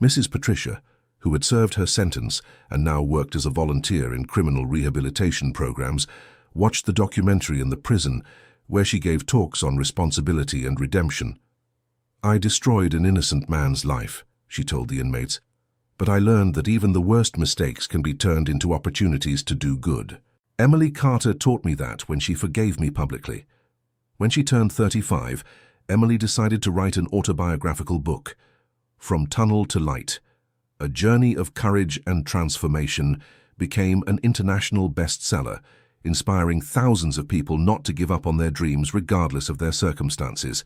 Mrs. Patricia, who had served her sentence and now worked as a volunteer in criminal rehabilitation programs, watched the documentary in the prison where she gave talks on responsibility and redemption. I destroyed an innocent man's life, she told the inmates, but I learned that even the worst mistakes can be turned into opportunities to do good. Emily Carter taught me that when she forgave me publicly. When she turned 35, Emily decided to write an autobiographical book, From Tunnel to Light. A Journey of Courage and Transformation became an international bestseller, inspiring thousands of people not to give up on their dreams regardless of their circumstances.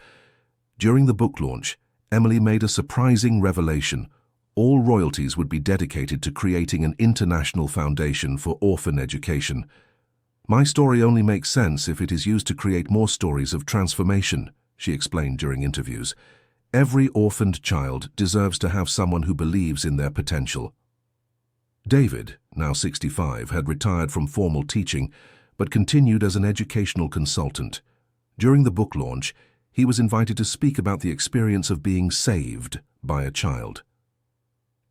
During the book launch, Emily made a surprising revelation. All royalties would be dedicated to creating an international foundation for orphan education. My story only makes sense if it is used to create more stories of transformation, she explained during interviews. Every orphaned child deserves to have someone who believes in their potential. David, now 65, had retired from formal teaching, but continued as an educational consultant. During the book launch, he was invited to speak about the experience of being saved by a child.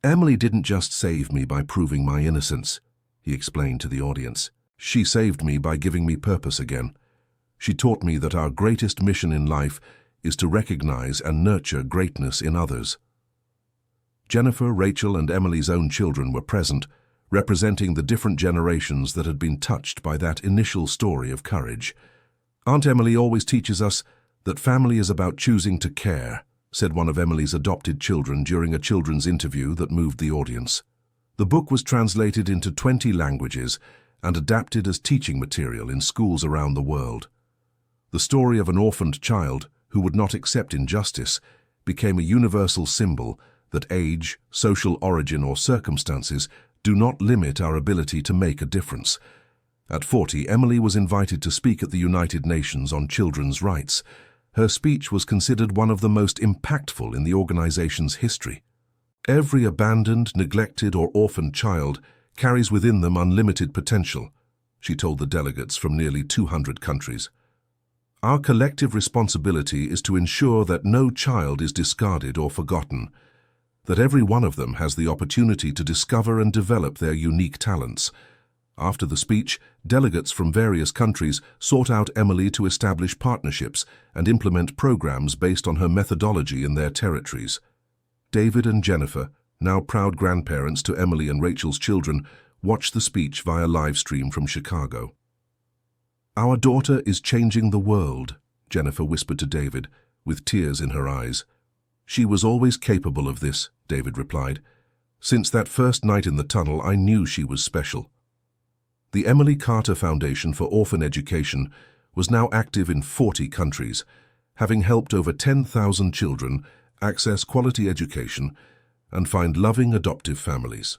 Emily didn't just save me by proving my innocence, he explained to the audience. She saved me by giving me purpose again. She taught me that our greatest mission in life is to recognize and nurture greatness in others. Jennifer, Rachel, and Emily's own children were present, representing the different generations that had been touched by that initial story of courage. Aunt Emily always teaches us that family is about choosing to care, said one of Emily's adopted children during a children's interview that moved the audience. The book was translated into 20 languages and adapted as teaching material in schools around the world. The story of an orphaned child who would not accept injustice became a universal symbol that age, social origin, or circumstances do not limit our ability to make a difference. At 40, Emily was invited to speak at the United Nations on children's rights. Her speech was considered one of the most impactful in the organization's history. Every abandoned, neglected, or orphaned child carries within them unlimited potential, she told the delegates from nearly 200 countries. Our collective responsibility is to ensure that no child is discarded or forgotten, that every one of them has the opportunity to discover and develop their unique talents. After the speech, delegates from various countries sought out Emily to establish partnerships and implement programs based on her methodology in their territories. David and Jennifer, now proud grandparents to Emily and Rachel's children, watched the speech via live stream from Chicago. "Our daughter is changing the world," Jennifer whispered to David, with tears in her eyes. "She was always capable of this," David replied. "Since that first night in the tunnel, I knew she was special." The Emily Carter Foundation for Orphan Education was now active in 40 countries, having helped over 10,000 children access quality education and find loving adoptive families.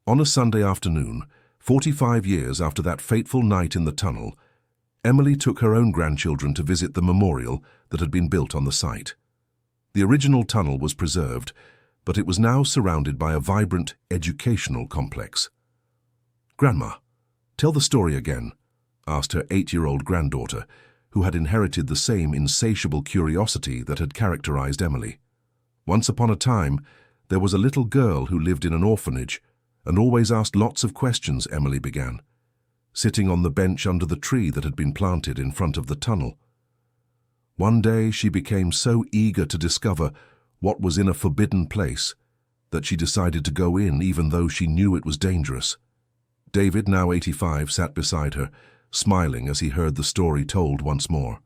On a Sunday afternoon, 45 years after that fateful night in the tunnel, Emily took her own grandchildren to visit the memorial that had been built on the site. The original tunnel was preserved, but it was now surrounded by a vibrant educational complex. "Grandma, tell the story again," asked her 8-year-old granddaughter, who had inherited the same insatiable curiosity that had characterized Emily. "Once upon a time, there was a little girl who lived in an orphanage and always asked lots of questions," Emily began, sitting on the bench under the tree that had been planted in front of the tunnel. "One day she became so eager to discover what was in a forbidden place that she decided to go in even though she knew it was dangerous." David, now 85, sat beside her, smiling as he heard the story told once more.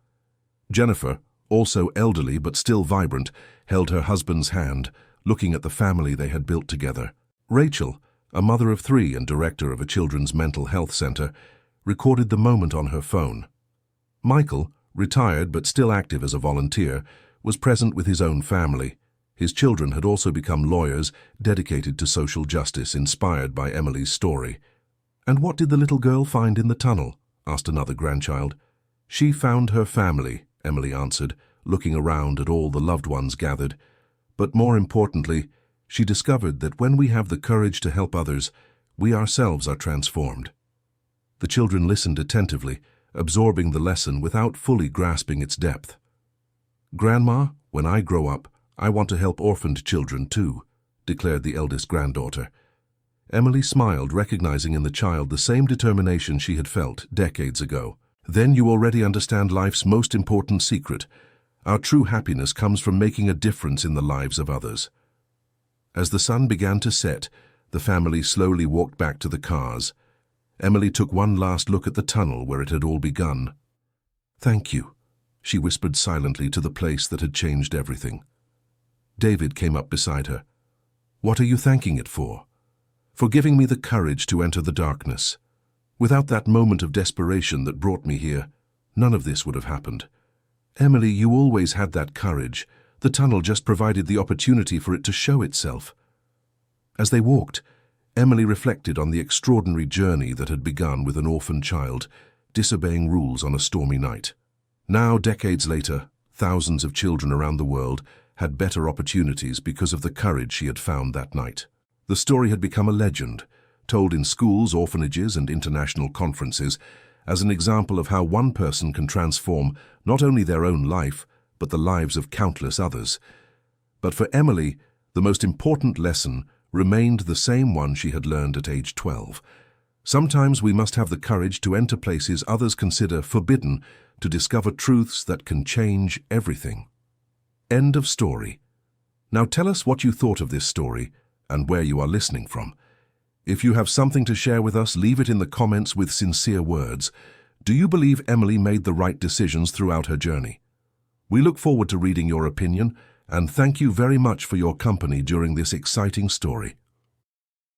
Jennifer, also elderly but still vibrant, held her husband's hand, looking at the family they had built together. Rachel, a mother of 3 and director of a children's mental health center, recorded the moment on her phone. Michael, retired but still active as a volunteer, was present with his own family. His children had also become lawyers dedicated to social justice, inspired by Emily's story. "And what did the little girl find in the tunnel?" asked another grandchild. "She found her family," Emily answered, looking around at all the loved ones gathered. "But more importantly, she discovered that when we have the courage to help others, we ourselves are transformed." The children listened attentively, absorbing the lesson without fully grasping its depth. "Grandma, when I grow up, I want to help orphaned children too," declared the eldest granddaughter. Emily smiled, recognizing in the child the same determination she had felt decades ago. "Then you already understand life's most important secret. Our true happiness comes from making a difference in the lives of others." As the sun began to set, the family slowly walked back to the cars. Emily took one last look at the tunnel where it had all begun. "Thank you," she whispered silently to the place that had changed everything. David came up beside her. "What are you thanking it for?" "For giving me the courage to enter the darkness. Without that moment of desperation that brought me here, none of this would have happened. Emily, you always had that courage. The tunnel just provided the opportunity for it to show itself." As they walked, Emily reflected on the extraordinary journey that had begun with an orphan child, disobeying rules on a stormy night. Now, decades later, thousands of children around the world had better opportunities because of the courage she had found that night. The story had become a legend, told in schools, orphanages, and international conferences, as an example of how one person can transform not only their own life, but the lives of countless others. But for Emily, the most important lesson remained the same one she had learned at age 12. Sometimes we must have the courage to enter places others consider forbidden to discover truths that can change everything. End of story. Now tell us what you thought of this story and where you are listening from. If you have something to share with us, leave it in the comments with sincere words. Do you believe Emily made the right decisions throughout her journey? We look forward to reading your opinion, and thank you very much for your company during this exciting story.